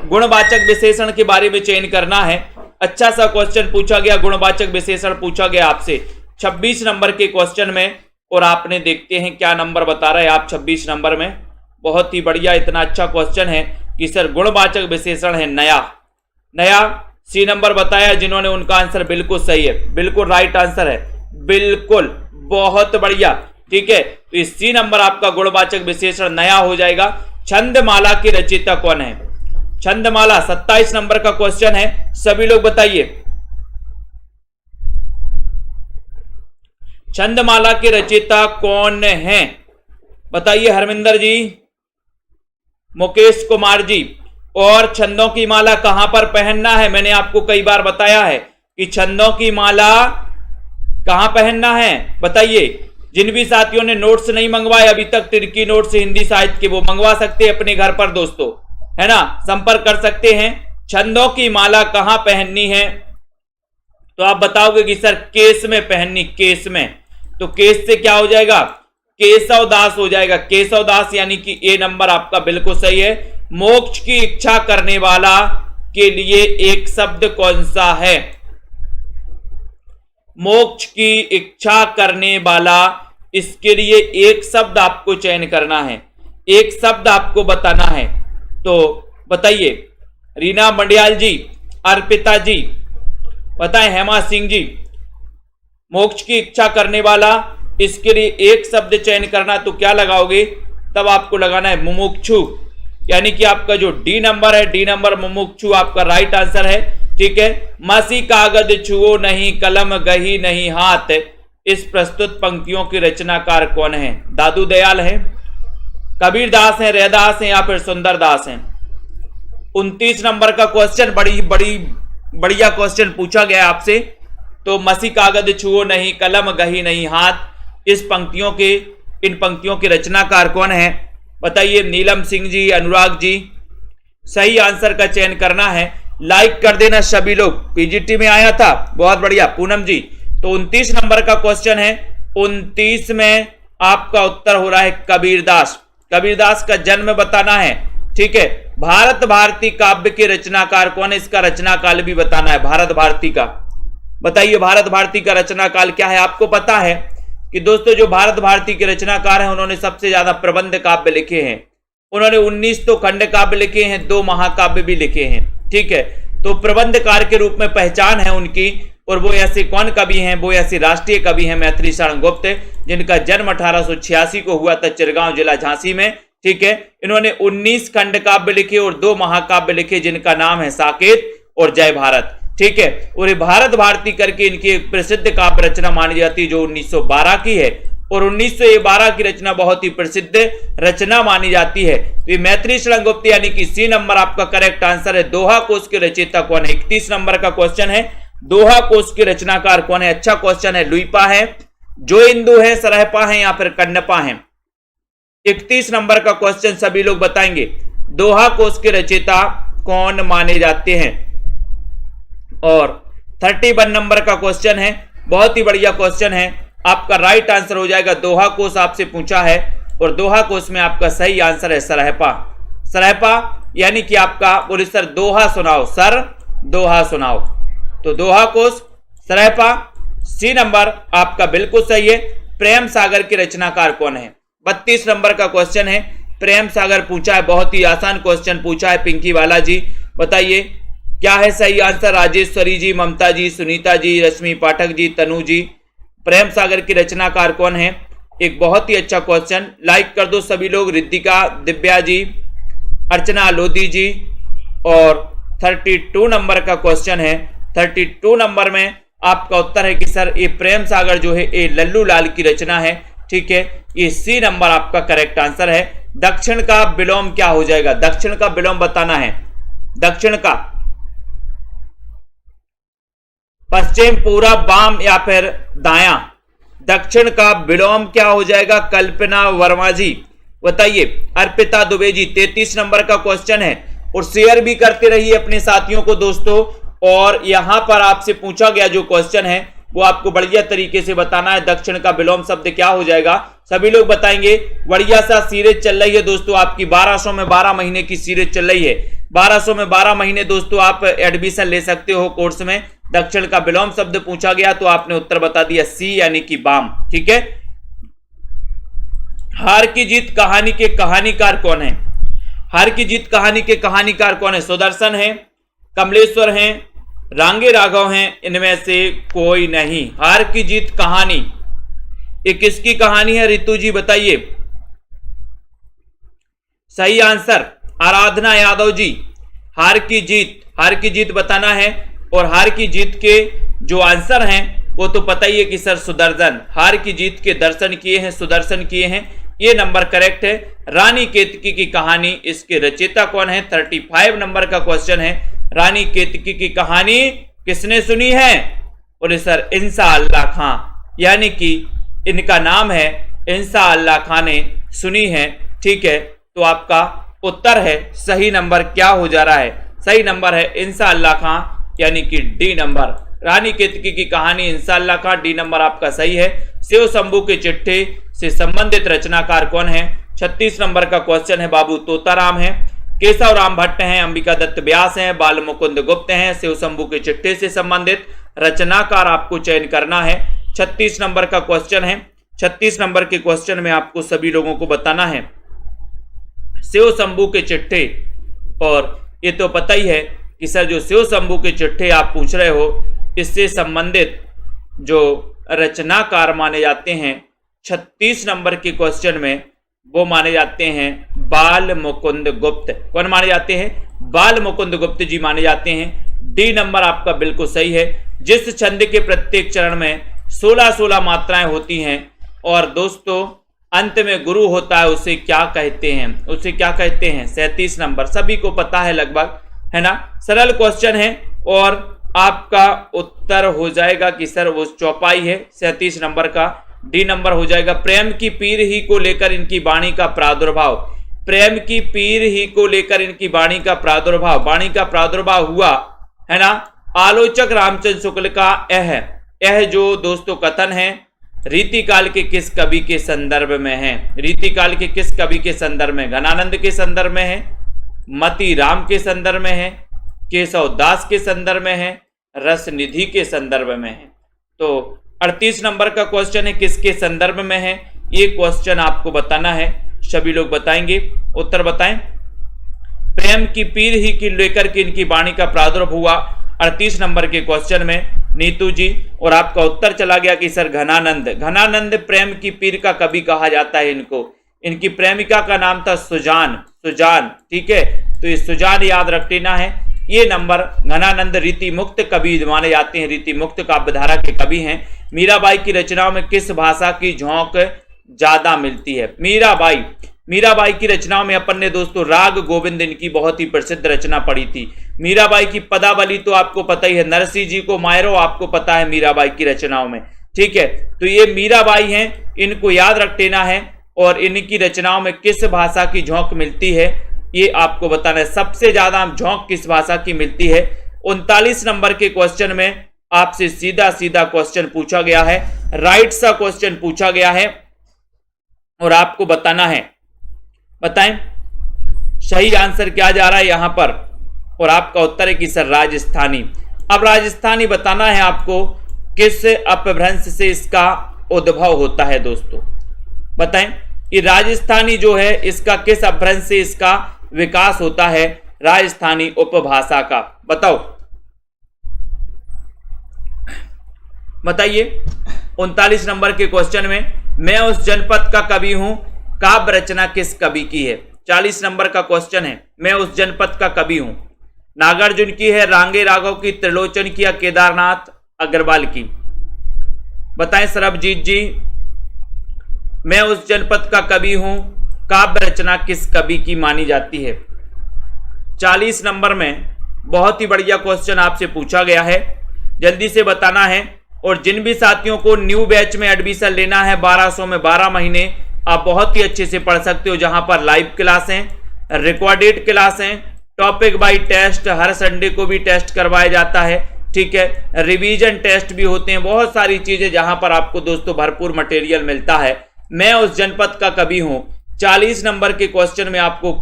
गुणवाचक विशेषण के बारे में चयन करना है। अच्छा सा क्वेश्चन पूछा गया, गुणवाचक विशेषण पूछा गया आपसे 26 नंबर के क्वेश्चन में, और आपने देखते हैं क्या नंबर बता रहे हैं आप 26 नंबर में। बहुत ही बढ़िया, इतना अच्छा क्वेश्चन है कि सर गुणवाचक विशेषण है नया। नया सी नंबर बताया जिन्होंने, उनका आंसर बिल्कुल सही है, बिल्कुल राइट आंसर है, बिल्कुल बहुत बढ़िया, ठीक है। तो इस सी नंबर आपका गुणवाचक विशेषण नया हो जाएगा। छंदमाला की रचयिता कौन है, छंदमाला 27 नंबर का क्वेश्चन है, सभी लोग बताइए छंदमाला के रचयिता कौन है, बताइए हरमिंदर जी, मुकेश कुमार जी। और छंदों की माला कहां पर पहनना है, मैंने आपको कई बार बताया है कि छंदों की माला कहां पहनना है, बताइए। जिन भी साथियों ने नोट्स नहीं मंगवाए अभी तक, तिरकी नोट्स हिंदी साहित्य के, वो मंगवा सकते हैं अपने घर पर दोस्तों, है ना, संपर्क कर सकते हैं। छंदों की माला कहां पहननी है, तो आप बताओगे कि सर केस में पहननी, केस में, तो केस से क्या हो जाएगा, केशवदास हो जाएगा, केशवदास, यानी कि ए नंबर आपका बिल्कुल सही है। मोक्ष की इच्छा करने वाला के लिए एक शब्द कौन सा है, मोक्ष की इच्छा करने वाला, इसके लिए एक शब्द आपको चयन करना है, एक शब्द आपको बताना है, तो बताइए रीना मंडियाल जी, अर्पिता जी, बताएं हेमा सिंह जी। मोक्ष की इच्छा करने वाला, इसके लिए एक शब्द चयन करना, तो क्या लगाओगे, तब आपको लगाना है मुमुक्षु, यानी कि आपका जो डी नंबर है, डी नंबर मुमुक्षु आपका राइट आंसर है, ठीक है। मसी कागज छुओ नहीं, कलम गही नहीं हाथ, इस प्रस्तुत पंक्तियों के रचनाकार कौन है, दादू दयाल है, कबीर दास है, रैदास है, या फिर सुंदर दास है। 29 नंबर का क्वेश्चन बढ़िया क्वेश्चन पूछा गया आपसे, तो मसी कागज छुओ नहीं, कलम गही नहीं हाथ, इस पंक्तियों के, इन पंक्तियों के रचनाकार कौन है, बताइए नीलम सिंह जी, अनुराग जी। सही आंसर का चयन करना है, लाइक कर देना सभी लोग, पीजीटी में आया था, बहुत बढ़िया पूनम जी। तो 29 नंबर का क्वेश्चन है, 29 में आपका उत्तर हो रहा है कबीरदास, कबीरदास का जन्म बताना है, ठीक है। भारत भारती काव्य के रचनाकार कौन है, इसका रचनाकाल भी बताना है, भारत भारती का, बताइए भारत भारती का रचनाकाल क्या है। आपको पता है कि दोस्तों जो भारत भारती के रचनाकार हैं, उन्होंने सबसे ज्यादा प्रबंध काव्य लिखे हैं, उन्होंने 19 तो खंड काव्य लिखे हैं, 2 महाकाव्य भी लिखे हैं, ठीक है। तो प्रबंधकार के रूप में पहचान है उनकी, और वो ऐसे कौन कवि हैं, वो ऐसे राष्ट्रीय कवि हैं मैथिली शरण गुप्त, जिनका जन्म 1886 को हुआ था चिरगांव जिला झांसी में, ठीक है। इन्होंने 19 खंड काव्य लिखे और 2 महाकाव्य लिखे, जिनका नाम है साकेत और जय भारत, ठीक है। और ये भारत भारती करके इनकी एक प्रसिद्ध काव्य रचना मानी जाती है, जो 1912 की है, और 1912 की रचना बहुत ही प्रसिद्ध रचना मानी जाती है। तो ये मैथिली शरण गुप्त, यानी कि सी नंबर आपका करेक्ट आंसर है। दोहा कोश के रचयिता कौन है, 31 नंबर का क्वेश्चन है, दोहा कोश के रचनाकार कौन है। अच्छा क्वेश्चन है, लुइपा है, जो इंदु है, सरहपा है, या फिर कन्नपा है। 31 नंबर का क्वेश्चन सभी लोग बताएंगे, दोहा कोश के रचयिता कौन माने जाते हैं। और 31 नंबर का क्वेश्चन है, बहुत ही बढ़िया क्वेश्चन है, आपका राइट आंसर हो जाएगा, दोहा कोश आपसे पूछा है, और दोहा कोश में आपका सही आंसर है सरहपा, सरहपा, यानी कि आपका बोले सर दोहा सुनाओ, सर दोहा सुनाओ, तो दोहा कोश सरहपा सी नंबर आपका बिल्कुल सही है। प्रेम सागर के रचनाकार कौन है? 32 नंबर का क्वेश्चन है, प्रेम सागर पूछा है, बहुत ही आसान क्वेश्चन पूछा है पिंकी वाला जी। बताइए क्या है सही आंसर? राजेश्वरी जी, ममता जी, सुनीता जी, रश्मि पाठक जी, तनु जी। प्रेम सागर की रचनाकार कौन है? एक बहुत ही अच्छा क्वेश्चन, लाइक कर दो सभी लोग। रिद्धिका, दिव्या जी, अर्चना लोधी जी। और 32 नंबर का क्वेश्चन है, 32 नंबर में आपका उत्तर है कि सर ये प्रेम सागर जो है ये लल्लू लाल की रचना है। ठीक है, ये सी नंबर आपका करेक्ट आंसर है। दक्षिण का विलोम क्या हो जाएगा? दक्षिण का विलोम बताना है। दक्षिण का पश्चिम, पूरब, वाम या फिर दायां? दक्षिण का विलोम क्या हो जाएगा? कल्पना वर्मा जी बताइए। अर्पिता दुबे जी, 33 नंबर का क्वेश्चन है और शेयर भी करते रहिए अपने साथियों को दोस्तों। और यहां पर आपसे पूछा गया जो क्वेश्चन है वो आपको बढ़िया तरीके से बताना है। दक्षिण का विलोम शब्द क्या हो जाएगा? सभी लोग बताएंगे। बढ़िया सा सीरीज चल रही है दोस्तों आपकी, 1200 में 12 महीने की सीरीज चल रही है। 1200 में 12 महीने दोस्तों आप एडमिशन ले सकते हो कोर्स में। दक्षिण का विलोम शब्द पूछा गया तो आपने उत्तर बता दिया सी यानी कि वाम। ठीक है, हार की जीत कहानी के कहानीकार कौन है? हार की जीत कहानी के कहानीकार कौन है? सुदर्शन है, कमलेश्वर हैं, रांगे राघव हैं, इनमें से कोई नहीं। हार की जीत कहानी ये किसकी कहानी है? रितु जी बताइए। सही आंसर आराधना यादव जी। हार की जीत बताना है। और हार की जीत के जो आंसर हैं वो तो पता ही है कि सर सुदर्शन, हार की जीत के दर्शन किए हैं, सुदर्शन किए हैं, ये नंबर करेक्ट है। रानी केतकी की कहानी, इसके रचयिता कौन है? 35 नंबर का क्वेश्चन है। रानी केतकी की कहानी किसने सुनी है? बोले सर इंसा अल्लाह खां, यानी कि इनका नाम है इंसा अल्लाह खां ने सुनी है। ठीक है, तो आपका उत्तर है सही नंबर क्या हो जा रहा है? सही नंबर है इंसा अल्लाह खां यानी कि डी नंबर। रानी केतकी की कहानी इंसा अल्लाह खां, डी नंबर आपका सही है। शिव शंभू के चिट्ठे से संबंधित रचनाकार कौन है? 36 नंबर का क्वेश्चन है, बाबू तोताराम है, केशव राम भट्ट हैं, अंबिका दत्त व्यास हैं, बाल मुकुंद गुप्त हैं। शिव शंभू के चिट्ठे से संबंधित रचनाकार आपको चयन करना है। 36 नंबर का क्वेश्चन है। 36 नंबर के क्वेश्चन में आपको सभी लोगों को बताना है शिव शंभू के चिट्ठे। और ये तो पता ही है कि सर जो शिव शंभू के चिट्ठे आप पूछ रहे हो इससे संबंधित जो रचनाकार माने जाते हैं 36 नंबर के क्वेश्चन में वो माने जाते हैं बाल मुकुंद गुप्त। कौन माने जाते हैं? बाल मुकुंद गुप्त जी माने जाते हैं। डी नंबर आपका बिल्कुल सही है। जिस छंद के प्रत्येक चरण में 16-16 मात्राएं होती हैं और दोस्तों अंत में गुरु होता है, उसे क्या कहते हैं? उसे क्या कहते हैं? 37 नंबर सभी को पता है लगभग, है ना? सरल क्वेश्चन है और आपका उत्तर हो जाएगा कि सर वो चौपाई है 37 नंबर का। डी नंबर हो जाएगा। प्रेम की पीर ही को लेकर इनकी वाणी का प्रादुर्भाव। प्रेम की पीर ही को लेकर इनकी वाणी का प्रादुर्भाव, वाणी का प्रादुर्भाव हुआ, है ना? आलोचक रामचंद्र शुक्ल का यह जो दोस्तों कथन है रीतिकाल के किस कवि के संदर्भ में है? रीतिकाल के किस कवि के संदर्भ में? घनानंद के संदर्भ में है, मती राम के संदर्भ में है, केशव दास के संदर्भ में है, रस निधि के संदर्भ में है। तो 38 नंबर का क्वेश्चन है किसके संदर्भ में है? ये क्वेश्चन आपको बताना है। सभी लोग बताएंगे, उत्तर बताएं। प्रेम की पीर ही की लेकर के इनकी वाणी का प्रादुर्भाव हुआ 38 नंबर के क्वेश्चन में, नीतू जी। और आपका उत्तर चला गया कि सर घनानंद। घनानंद प्रेम की पीर का कवि कहा जाता है इनको। इनकी प्रेमिका का नाम था सुजान। ठीक है, तो ये सुजान याद रख लेना है। ये नंबर घनानंद रीति मुक्त कवि माने जाते हैं, रीति मुक्त काव्यधारा के कवि हैं। मीराबाई की रचनाओं में किस भाषा की झोंक ज्यादा मिलती है? मीराबाई की रचनाओं में अपन ने दोस्तों राग गोविंद इनकी बहुत ही प्रसिद्ध रचना पढ़ी थी। मीराबाई की पदावली तो आपको पता ही है, नरसिंह जी को मायरो आपको पता है मीराबाई की रचनाओं में। ठीक है, तो ये मीराबाई हैं, इनको याद रख लेना है। और इनकी रचनाओं में किस भाषा की झोंक मिलती है ये आपको बताना है। सबसे ज्यादा झोंक किस भाषा की मिलती है? 39 नंबर के क्वेश्चन में आपसे सीधा सीधा क्वेश्चन पूछा गया है, राइट सा क्वेश्चन पूछा गया है और आपको बताना है। बताएं सही आंसर क्या जा रहा है यहां पर? और आपका उत्तर है कि सर राजस्थानी। अब राजस्थानी बताना है आपको किस अपभ्रंश से इसका उद्भव होता है दोस्तों? बताएं, ये राजस्थानी जो है इसका किस अपभ्रंश से इसका विकास होता है? राजस्थानी उपभाषा का। बताओ, बताइए। 39 नंबर के क्वेश्चन में मैं उस जनपद का कवि हूं, काव्य रचना किस कवि की है? 40 नंबर का क्वेश्चन है, मैं उस जनपद का कवि हूं। नागार्जुन की है, रांगे राघव की, त्रिलोचन की या केदारनाथ अग्रवाल की? बताएं सरबजीत जी। मैं उस जनपद का कवि हूं, काव्य रचना किस कवि की मानी जाती है? 40 नंबर में बहुत ही बढ़िया क्वेश्चन आपसे पूछा गया है, जल्दी से बताना है। और जिन भी साथियों को न्यू बैच में एडमिशन लेना है 1200 में 12 महीने, आप बहुत ही अच्छे से पढ़ सकते हो, जहां पर लाइव क्लास हैं, रिकॉर्डेड क्लास हैं, टॉपिक बाय टेस्ट, हर संडे को भी टेस्ट करवाया जाता है, ठीक है, रिवीजन टेस्ट भी होते हैं, बहुत सारी चीजें जहां पर आपको दोस्तों भरपूर मटेरियल मिलता है। मैं उस जनपद का कवि हूं, 40 नंबर के क्वेश्चन में आपको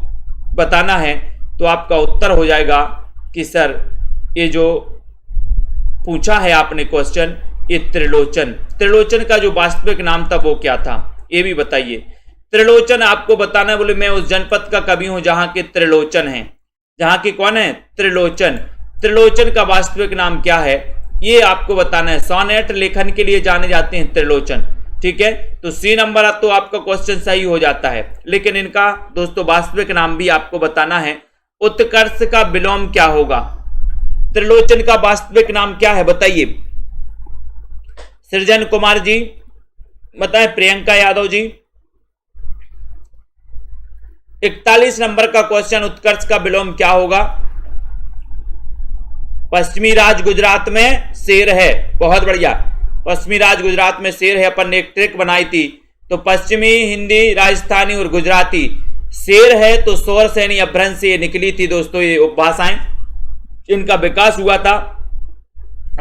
बताना है, तो आपका उत्तर हो जाएगा कि सर ये जो पूछा है आपने क्वेश्चन, ये त्रिलोचन। त्रिलोचन का जो वास्तविक नाम था वो क्या था, ये भी बताइए। त्रिलोचन आपको बताना है, बोले मैं उस जनपद का कवि हूं जहां के त्रिलोचन है। जहां की कौन है? त्रिलोचन। त्रिलोचन का वास्तविक नाम क्या है, ये आपको बताना है। सोनेट लेखन के लिए जाने जाते हैं त्रिलोचन, ठीक है। तो सी नंबर तो आपका क्वेश्चन सही हो जाता है, लेकिन इनका दोस्तों वास्तविक नाम भी आपको बताना है। उत्कर्ष का विलोम क्या होगा? त्रिलोचन का वास्तविक नाम क्या है, बताइए। सृजन कुमार जी बताएं, प्रियंका यादव जी। 41 नंबर का क्वेश्चन, उत्कर्ष का विलोम क्या होगा? पश्चिमी राज गुजरात में शेर है, बहुत बढ़िया। पश्चिमी राज गुजरात में शेर है, अपन ने एक ट्रिक बनाई थी, तो पश्चिमी हिंदी, राजस्थानी और गुजराती शेर है, तो स्वर सैनी अपभ्रंश से निकली थी दोस्तों ये उपभाषाएं, इनका विकास हुआ था।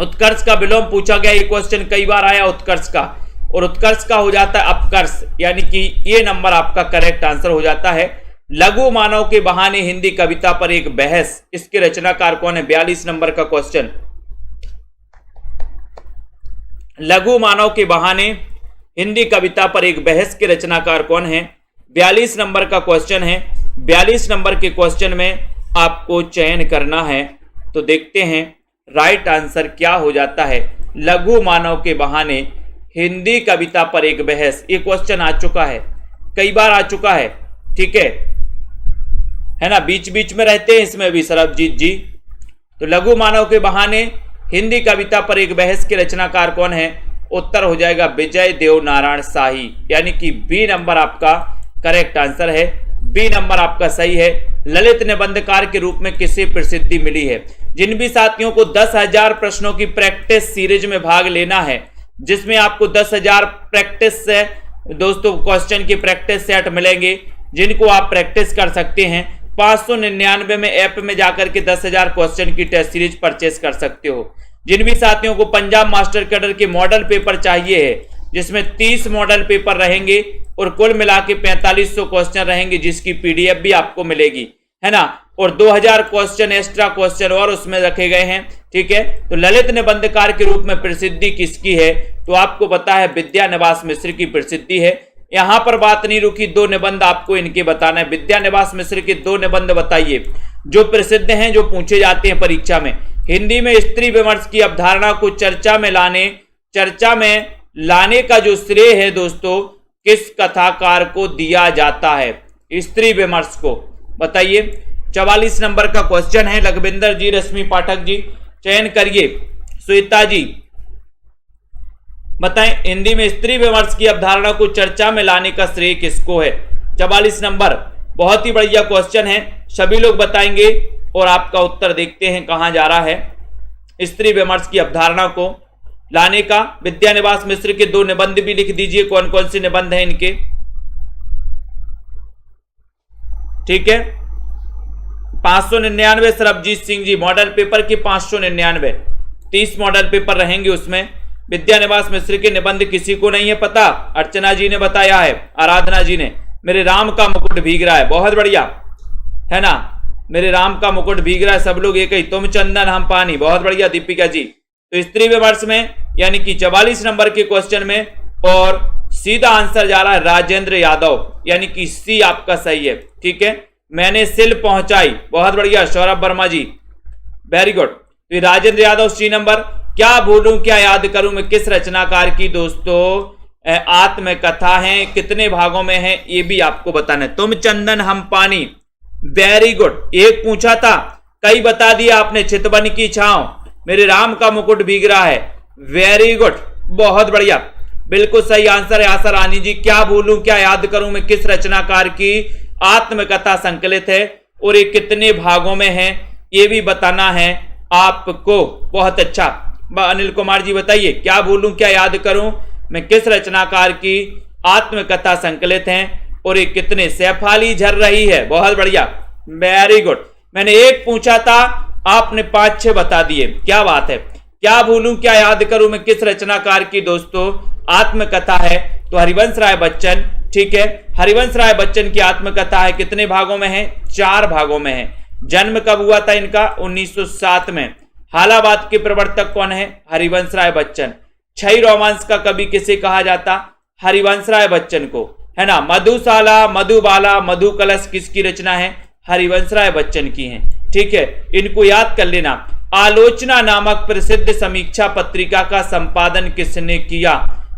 उत्कर्ष का विलोम पूछा गया, ये क्वेश्चन कई बार आया उत्कर्ष का, और उत्कर्ष का हो जाता है अपकर्ष, यानी कि ये नंबर आपका करेक्ट आंसर हो जाता है। लघु मानव के बहाने हिंदी कविता पर एक बहस, इसके रचनाकार कौन है? 42 नंबर का क्वेश्चन। लघु मानव के बहाने हिंदी कविता पर एक बहस के रचनाकार कौन है? 42 नंबर का क्वेश्चन है। 42 नंबर के क्वेश्चन में आपको चयन करना है, तो देखते हैं राइट आंसर क्या हो जाता है। लघु मानव के बहाने हिंदी कविता पर एक बहस, ये क्वेश्चन आ चुका है, कई बार आ चुका है, ठीक है ना, बीच बीच में रहते हैं इसमें भी सरबजीत जी। तो लघु मानव के बहाने हिंदी कविता पर एक बहस के रचनाकार कौन है? उत्तर हो जाएगा विजय देव नारायण शाही, यानी कि बी नंबर आपका करेक्ट आंसर है। बी नंबर आपका सही है। ललित निबंधकार के रूप में किसे प्रसिद्धि मिली है? जिन भी साथियों को 10,000 प्रश्नों की प्रैक्टिस सीरीज में भाग लेना है, जिसमें आपको 10,000 प्रैक्टिस से दोस्तों क्वेश्चन की प्रैक्टिस सेट मिलेंगे, जिनको आप प्रैक्टिस कर सकते हैं। 599 में ऐप में जाकर के 10,000 क्वेश्चन की टेस्ट सीरीज परचेस कर सकते हो। जिन भी साथियों को पंजाब मास्टर कैडर के मॉडल पेपर चाहिए है, जिसमें 30 मॉडल पेपर रहेंगे और कुल मिला के 4500 क्वेश्चन रहेंगे, जिसकी पीडीएफ भी आपको मिलेगी, है ना, और 2000 क्वेश्चन एक्स्ट्रा क्वेश्चन और उसमें रखे गए हैं, ठीक है। तो ललित निबंधकार के रूप में प्रसिद्धि किसकी है? तो आपको पता है विद्यानिवास मिश्र की प्रसिद्धि है। यहां पर बात नहीं रुकी, 2 निबंध आपको इनके बताना है। विद्यानिवास मिश्र के 2 निबंध बताइए जो प्रसिद्ध हैं, जो पूछे जाते हैं परीक्षा में। हिंदी में स्त्री विमर्श की अवधारणा को चर्चा में लाने का जो श्रेय है दोस्तों, किस कथाकार को दिया जाता है? स्त्री विमर्श को बताइए। 44 नंबर का क्वेश्चन है। लखविंदर जी, रश्मि पाठक जी, चयन करिए। श्वेता जी बताएं, हिंदी में स्त्री विमर्श की अवधारणा को चर्चा में लाने का श्रेय किसको है? 44 नंबर बहुत ही बढ़िया क्वेश्चन है, सभी लोग बताएंगे और आपका उत्तर देखते हैं कहां जा रहा है। स्त्री विमर्श की अवधारणा को लाने का विद्यानिवास मिश्र के 2 निबंध भी लिख दीजिए, कौन कौन से निबंध हैं इनके, ठीक है। 599 सरबजीत सिंह जी, मॉडल पेपर की 599, 30 मॉडल पेपर रहेंगे उसमें। विद्यानिवास मिश्र के निबंध किसी को नहीं है पता? अर्चना जी ने बताया है, आराधना जी ने। मेरे राम का मुकुट भीग रहा है, बहुत बढ़िया, है ना, मेरे राम का मुकुट भीग रहा है, सब लोग एक ही, तुम चंदन हम पानी, बहुत बढ़िया दीपिका जी। तो स्त्री विमर्श में यानी कि 44 नंबर के क्वेश्चन में और सीधा आंसर जा रहा है राजेंद्र यादव, यानी कि सी आपका सही है। ठीक है, मैंने सिल पहुंचाई, बहुत बढ़िया सौरभ वर्मा जी, वेरी गुड। तो राजेंद्र यादव सी नंबर। क्या भूलूं क्या याद करूं मैं किस रचनाकार की दोस्तों आत्मकथा है, कितने भागों में है, ये भी आपको बताना है। तुम चंदन हम पानी, वेरी गुड। एक पूछा था, कई बता दिया आपने। चितवन की छांव, मेरे राम का मुकुट भीग रहा है, वेरी गुड, बहुत बढ़िया, बिल्कुल सही आंसर है आशा रानी जी। क्या भूलूं क्या याद करूं मैं किस रचनाकार की आत्मकथा संकलित है और ये कितने भागों में है, ये भी बताना है आपको। बहुत अच्छा अनिल कुमार जी बताइए, क्या भूलूं क्या याद करूं मैं किस रचनाकार की आत्मकथा संकलित है और ये कितने। सैफाली झर रही है, बहुत बढ़िया, वेरी गुड। मैंने एक पूछा था, आपने 5-6 बता दिए, क्या बात है। क्या भूलूं क्या याद करूं मैं किस रचनाकार की दोस्तों आत्मकथा है, तो हरिवंश राय बच्चन। ठीक है, हरिवंश राय बच्चन की आत्मकथा है, कितने भागों में है, 4 भागों में है। जन्म कब हुआ था इनका, 1907 में। हालाबाद के प्रवर्तक कौन है, हरिवंश राय बच्चन। छई रोमांस का कवि किसे कहा जाता, हरिवंश राय बच्चन को, है ना। मधुशाला, मधुबाला, मधु कलश किसकी रचना है, हरिवंश राय बच्चन की है। ठीक है, इनको याद कर लेना। आलोचना नामक प्रसिद्ध समीक्षा पत्रिका का संपादन किसने किया,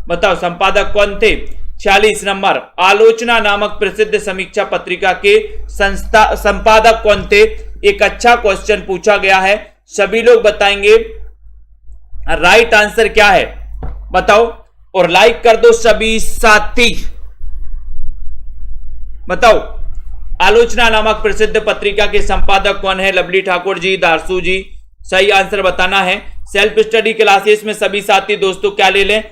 बताओ संपादक कौन थे। 46 नंबर, आलोचना नामक प्रसिद्ध समीक्षा पत्रिका के संपादक कौन थे। एक अच्छा क्वेश्चन पूछा गया है, सभी लोग बताएंगे राइट आंसर क्या है, बताओ और लाइक कर दो सभी साथी। बताओ आलोचना नामक प्रसिद्ध पत्रिका के संपादक कौन है, लवली ठाकुर जी, दारसू जी, सही आंसर बताना है। सेल्फ स्टडी क्लासेस में सभी साथी दोस्तों क्या ले लें,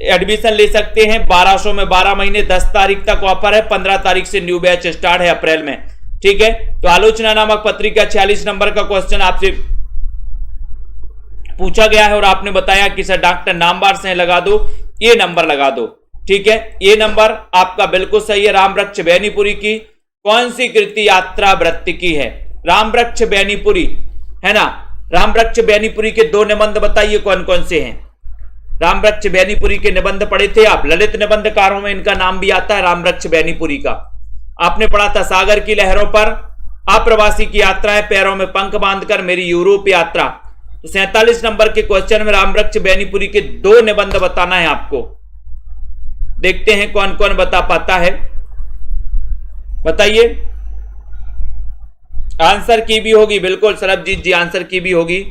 एडमिशन ले सकते हैं 1200 में 12 महीने, 10 तारीख तक ऑफर है, 15 तारीख से न्यू बैच स्टार्ट है अप्रैल में। ठीक है, तो आलोचना नामक पत्रिका 46 नंबर का क्वेश्चन आपसे पूछा गया है और आपने बताया कि सर डॉक्टर नामवार से लगा दो, ये नंबर लगा दो। ठीक है, ये नंबर आपका बिल्कुल सही है। रामवृक्ष बेनीपुरी की कौन सी कृति यात्रा वृत्ति की है, रामवृक्ष बेनीपुरी, है ना। रामवृक्ष बेनीपुरी के 2 निबंध बताइए कौन कौन से हैं। रामवृक्ष बेनीपुरी के निबंध पढ़े थे आप, ललित निबंधकारों में इनका नाम भी आता है रामवृक्ष बेनीपुरी का। आपने पढ़ा था सागर की लहरों पर, अप्रवासी की यात्रा है, पैरों में पंख बांधकर, मेरी यूरोप यात्रा। तो 47 नंबर के क्वेश्चन में रामवृक्ष बेनीपुरी के 2 निबंध बताना है आपको। देखते हैं कौन कौन बता पाता है, बताइए। आंसर की भी होगी, बिल्कुल सरबजीत जी आंसर की भी होगी।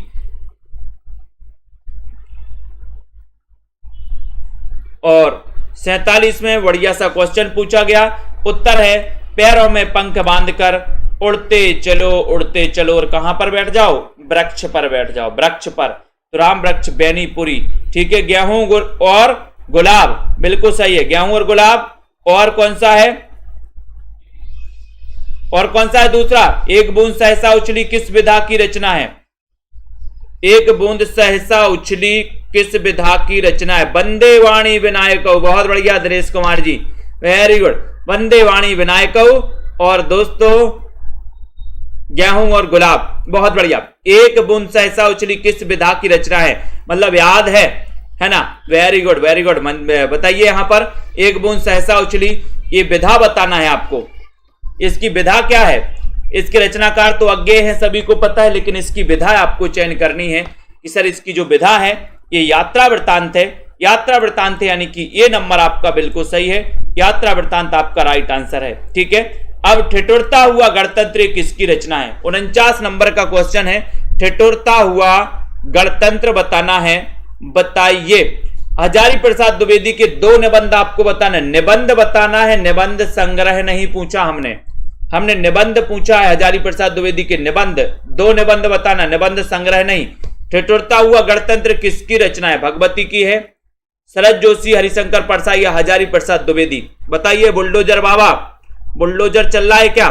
और 47 में बढ़िया सा क्वेश्चन पूछा गया, उत्तर है पैरों में पंख बांधकर उड़ते चलो और कहां पर बैठ जाओ, वृक्ष पर बैठ जाओ, वृक्ष पर। तो रामवृक्ष बेनीपुरी। ठीक है, गेहूं और गुलाब, बिल्कुल सही है, गेहूं और गुलाब। और कौन सा है, और कौन सा है दूसरा, एक बूंद सहसा उछली किस विधा की रचना है, एक बूंद सहसा उछली किस विधा की रचना है, वंदे वाणी विनायक। बहुत बढ़िया दिनेश कुमार जी, वेरी गुड, वंदे वाणी विनायक। और दोस्तों गेहूं और गुलाब, बहुत बढ़िया। एक बूंद सहसा उछली किस विधा की रचना है, मतलब याद है ना, वेरी गुड वेरी गुड। बताइए यहां पर एक बूंद सहसा उछली, ये विधा बताना है आपको। इसकी विधा क्या है, इसके रचनाकार तो अज्ञेय है, सभी को पता है, लेकिन इसकी विधा आपको चयन करनी है कि सर इसकी जो विधा है ये यात्रा वृत्तांत है। यात्रा वृत्तांत है, यानी कि ये नंबर आपका बिल्कुल सही है, यात्रा वृत्तांत आपका राइट आंसर है। ठीक है, अब ठिठुरता हुआ गणतंत्र किसकी रचना है, 49 नंबर का क्वेश्चन है, ठिठुरता हुआ गणतंत्र बताना है, बताइए। हजारी प्रसाद द्विवेदी के 2 निबंध आपको बताना है, निबंध बताना है, निबंध संग्रह नहीं पूछा हमने निबंध पूछा है, हजारी प्रसाद द्विवेदी के निबंध, 2 निबंध बताना, निबंध संग्रह नहीं। ठिठुरता हुआ गणतंत्र किसकी रचना है, भगवती की है, शरद जोशी, हरिशंकर परसाई या हजारी प्रसाद द्विवेदी, बताइए। बुलडोजर बाबा, बुलडोजर चल रहा है क्या।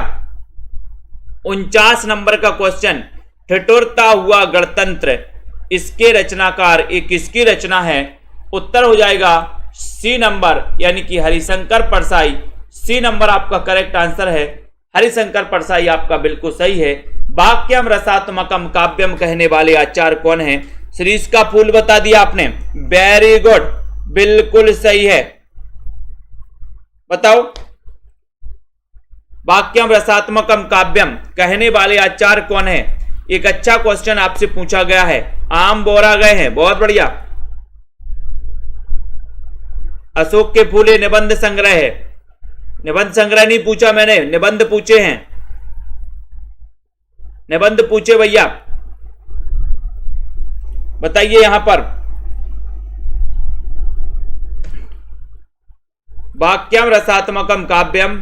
49 नंबर का क्वेश्चन, ठिठुरता हुआ गणतंत्र, इसके रचनाकार ये किसकी रचना है, उत्तर हो जाएगा सी नंबर, यानी कि हरिशंकर परसाई। सी नंबर आपका करेक्ट आंसर है, हरिशंकर परसाई आपका बिल्कुल सही है। वाक्यम रसात्मकम काव्यम कहने वाले आचार्य कौन है, शीरीष का फूल बता दिया आपने, वेरी गुड बिल्कुल सही है। बताओ। वाक्यम रसात्मकम काव्यम कहने वाले आचार्य कौन है? एक अच्छा क्वेश्चन आपसे पूछा गया है। आम बोरा गए हैं, बहुत बढ़िया। अशोक के फूले निबंध संग्रह है। निबंध संग्रह नहीं पूछा मैंने, निबंध पूछे हैं, निबंध पूछे भैया। बताइए यहां पर वाक्यम रसात्मकम काव्यम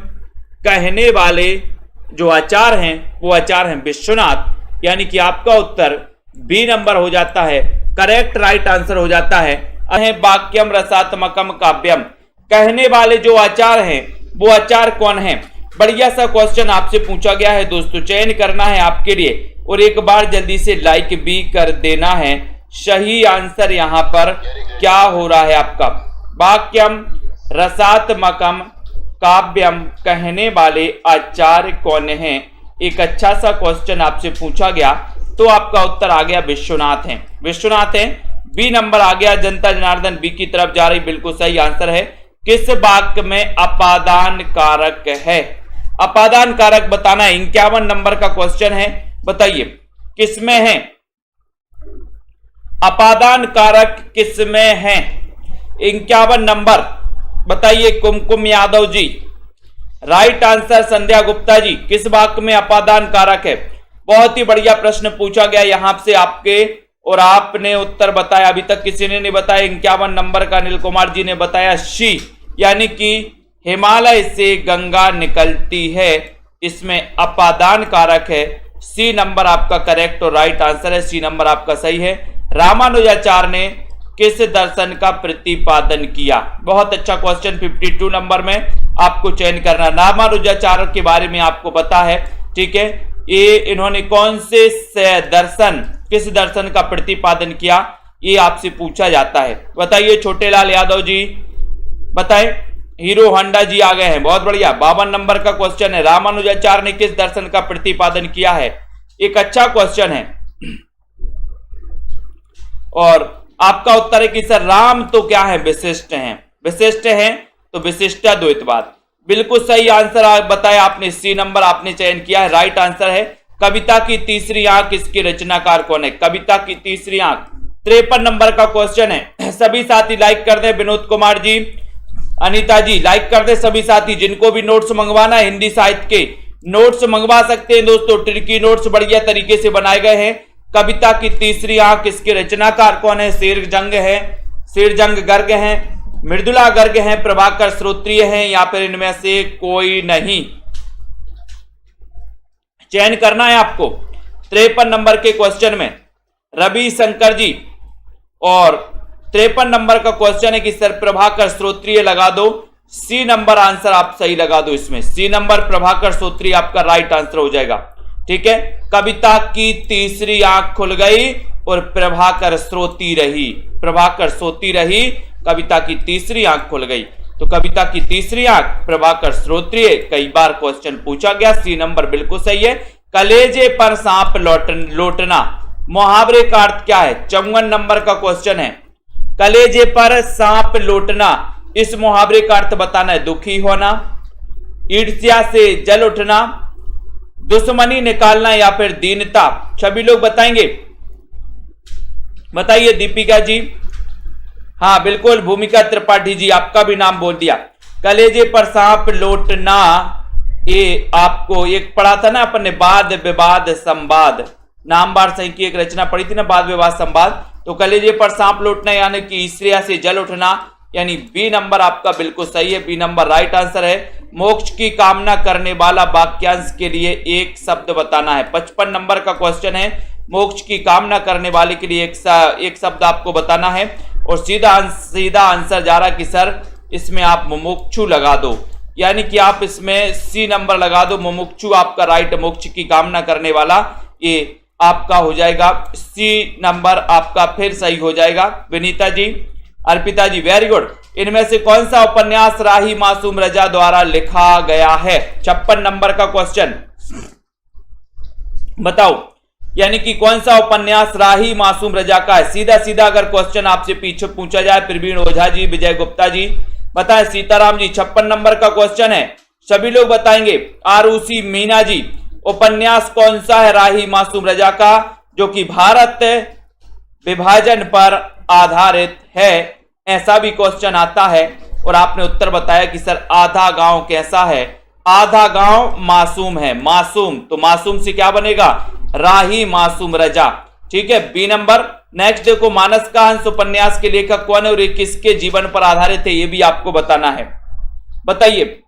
कहने वाले जो आचार्य हैं वो आचार्य हैं विश्वनाथ, यानी कि आपका उत्तर बी नंबर हो जाता है, करेक्ट राइट आंसर हो जाता है। वाक्यम रसात्मकम काव्यम कहने वाले जो आचार्य हैं वो आचार्य कौन है? बढ़िया सा क्वेश्चन आपसे पूछा गया है दोस्तों, चयन करना है आपके लिए और एक बार जल्दी से लाइक भी कर देना है। सही आंसर यहां पर क्या हो रहा है आपका? वाक्यम रसात्मकम काव्यम कहने वाले आचार्य कौन हैं? एक अच्छा सा क्वेश्चन आपसे पूछा गया तो आपका उत्तर आ गया विश्वनाथ हैं, विश्वनाथ हैं। बी नंबर आ गया, जनता जनार्दन बी की तरफ जा रही, बिल्कुल सही आंसर है। किस वाक्य में अपादान कारक है? अपादान कारक बताना है, 51 नंबर का क्वेश्चन है। बताइए किसमें है अपादान कारक, किसमें है? 51 नंबर बताइए कुमकुम यादव जी। राइट आंसर संध्या गुप्ता जी, किस वाक्य में अपादान कारक है? बहुत ही बढ़िया प्रश्न पूछा गया यहां से आपके और आपने उत्तर बताया। अभी तक किसी ने नहीं बताया। 51 नंबर का अनिल कुमार जी ने बताया शी, यानी कि हिमालय से गंगा निकलती है, इसमें अपादान कारक है। सी नंबर आपका करेक्ट और राइट आंसर है, सी नंबर आपका सही है। रामानुजाचार्य ने किस दर्शन का प्रतिपादन किया? बहुत अच्छा क्वेश्चन, 52 नंबर में आपको चयन करना। रामानुजाचार्य के बारे में आपको पता है, ठीक है। ये इन्होंने कौन से दर्शन, किस दर्शन का प्रतिपादन किया, ये आपसे पूछा जाता है। बताइए छोटेलाल यादव जी, बताएं। हीरो होंडा जी आ गए हैं, बहुत बढ़िया। 52 नंबर का क्वेश्चन है, रामानुजाचार्य ने किस दर्शन का प्रतिपादन किया है? एक अच्छा क्वेश्चन है और आपका उत्तर है कि सर राम तो क्या है? विशिष्ट हैं, विशिष्ट हैं तो विशिष्टाद्वैतवाद, बिल्कुल सही आंसर बताया आपने। सी नंबर आपने चयन किया है, राइट आंसर है। कविता की तीसरी आंख इसके रचनाकार कौन है? कविता की तीसरी आंख 53 नंबर का क्वेश्चन है। सभी साथी लाइक कर दें, विनोद कुमार जी, अनीता जी लाइक कर दे। सभी साथी जिनको भी नोट्स मंगवाना है, हिंदी साहित्य के नोट्स मंगवा सकते हैं दोस्तों, ट्रिकी नोट्स बढ़िया तरीके से बनाए गए हैं। कविता की तीसरी आंख इसके रचनाकार कौन है? शेरजंग है, शेरजंग गर्ग हैं, मृदुला गर्ग हैं, प्रभाकर श्रोत्रिय हैं, या फिर इनमें से कोई नहीं? चयन करना है आपको। 53 नंबर के क्वेश्चन में रवि शंकर जी, और 53 नंबर का क्वेश्चन है कि सर प्रभाकर श्रोत्रिय लगा दो। सी नंबर आंसर आप सही लगा दो इसमें, सी नंबर प्रभाकर श्रोत्रिय आपका राइट आंसर हो जाएगा, ठीक है। कविता की तीसरी आंख खुल गई और प्रभाकर श्रोती रही, प्रभाकर सोती रही, कविता की तीसरी आंख खुल गई। तो कविता की तीसरी आंख प्रभाकर श्रोत्रिय, कई बार क्वेश्चन पूछा गया, सी नंबर बिल्कुल सही है। कलेजे पर सांप लौटना, मुहावरे का अर्थ क्या है? 54 नंबर का क्वेश्चन है। कलेजे पर सांप लौटना, इस मुहावरे का अर्थ बताना है। दुखी होना, ईर्ष्या से जल उठना, दुश्मनी निकालना, या फिर दीनता। सभी लोग बताएंगे, बताइए। दीपिका जी, हाँ बिल्कुल। भूमिका त्रिपाठी जी, आपका भी नाम बोल दिया। कलेजे पर सांप लौटना, ये आपको एक पढ़ा था ना अपन ने, वाद विवाद संवाद, नामवार सही की एक रचना पढ़ी थी ना, वाद विवाद संवाद। तो कलेजे पर सांप लौटना यानी कि ईर्ष्या से जल उठना, यानी बी नंबर आपका बिल्कुल सही है, बी नंबर राइट आंसर है। मोक्ष की कामना करने वाला वाक्यांश के लिए एक शब्द बताना है। 55 नंबर का क्वेश्चन है, मोक्ष की कामना करने वाले के लिए एक शब्द आपको बताना है। और सीधा आंसर जा रहा कि सर इसमें आप मुमुक्षु लगा दो, यानी कि आप इसमें सी नंबर लगा दो, मुमुक्षु आपका राइट, मोक्ष की कामना करने वाला, ये आपका हो जाएगा सी नंबर आपका फिर सही हो जाएगा। विनीता जी, अर्पिता जी, वेरी गुड। इनमें से कौन सा उपन्यास राही मासूम रजा द्वारा लिखा गया है? 56 नंबर का क्वेश्चन बताओ। यानी कि कौन सा उपन्यास राही मासूम रजा का है? सीधा सीधा अगर क्वेश्चन आपसे पीछे पूछा जाए, प्रवीण ओझा जी, विजय गुप्ता जी बताएं। सीताराम जी 56 नंबर का क्वेश्चन है, सभी लोग बताएंगे। आरुषि मीना जी, उपन्यास कौन सा है राही मासूम रजा का जो कि भारत विभाजन पर आधारित है? ऐसा भी क्वेश्चन आता है और आपने उत्तर बताया कि सर आधा गांव कैसा है? आधा गांव मासूम है। मासूम, तो मासूम से क्या बनेगा? राही मासूम रजा। ठीक है, बी नंबर। नेक्स्ट देखो, मानस का हंस उपन्यास के लेखक कौन है और ये किसके जीवन पर आधारित है? ये भी आपको बताना है। बताइए,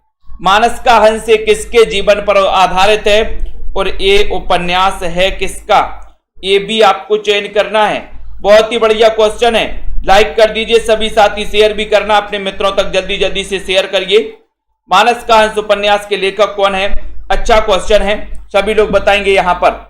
मानस का हंस किसके जीवन पर आधारित है और ये उपन्यास है किसका? ये भी आपको चयन करना है। बहुत ही बढ़िया क्वेश्चन है। लाइक कर दीजिए सभी साथी, शेयर भी करना अपने मित्रों तक, जल्दी जल्दी से शेयर करिए। मानस का हंस उपन्यास के लेखक कौन है? अच्छा क्वेश्चन है, सभी लोग बताएंगे यहां पर।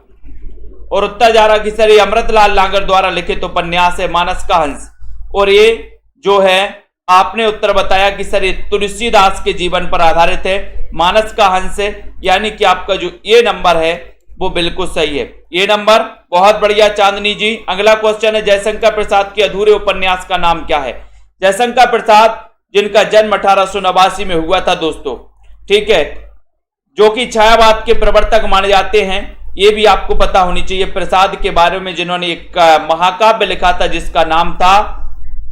और उत्तर जा रहा कि सर ये अमृतलाल लांगर द्वारा लिखित उपन्यास है मानस का हंस। और ये जो है आपने उत्तर बताया कि सर ये तुलसीदास के जीवन पर आधारित है, मानस का हंस है, यानी कि आपका जो ये नंबर है वो बिल्कुल सही है, ये नंबर। बहुत बढ़िया चांदनी जी। अगला क्वेश्चन है, जयशंकर प्रसाद के अधूरे उपन्यास का नाम क्या है? जयशंकर प्रसाद जिनका जन्म 1889 में हुआ था दोस्तों, ठीक है, जो कि छायावाद के प्रवर्तक माने जाते हैं, ये भी आपको पता होनी चाहिए। प्रसाद के बारे में जिन्होंने एक महाकाव्य लिखा था जिसका नाम था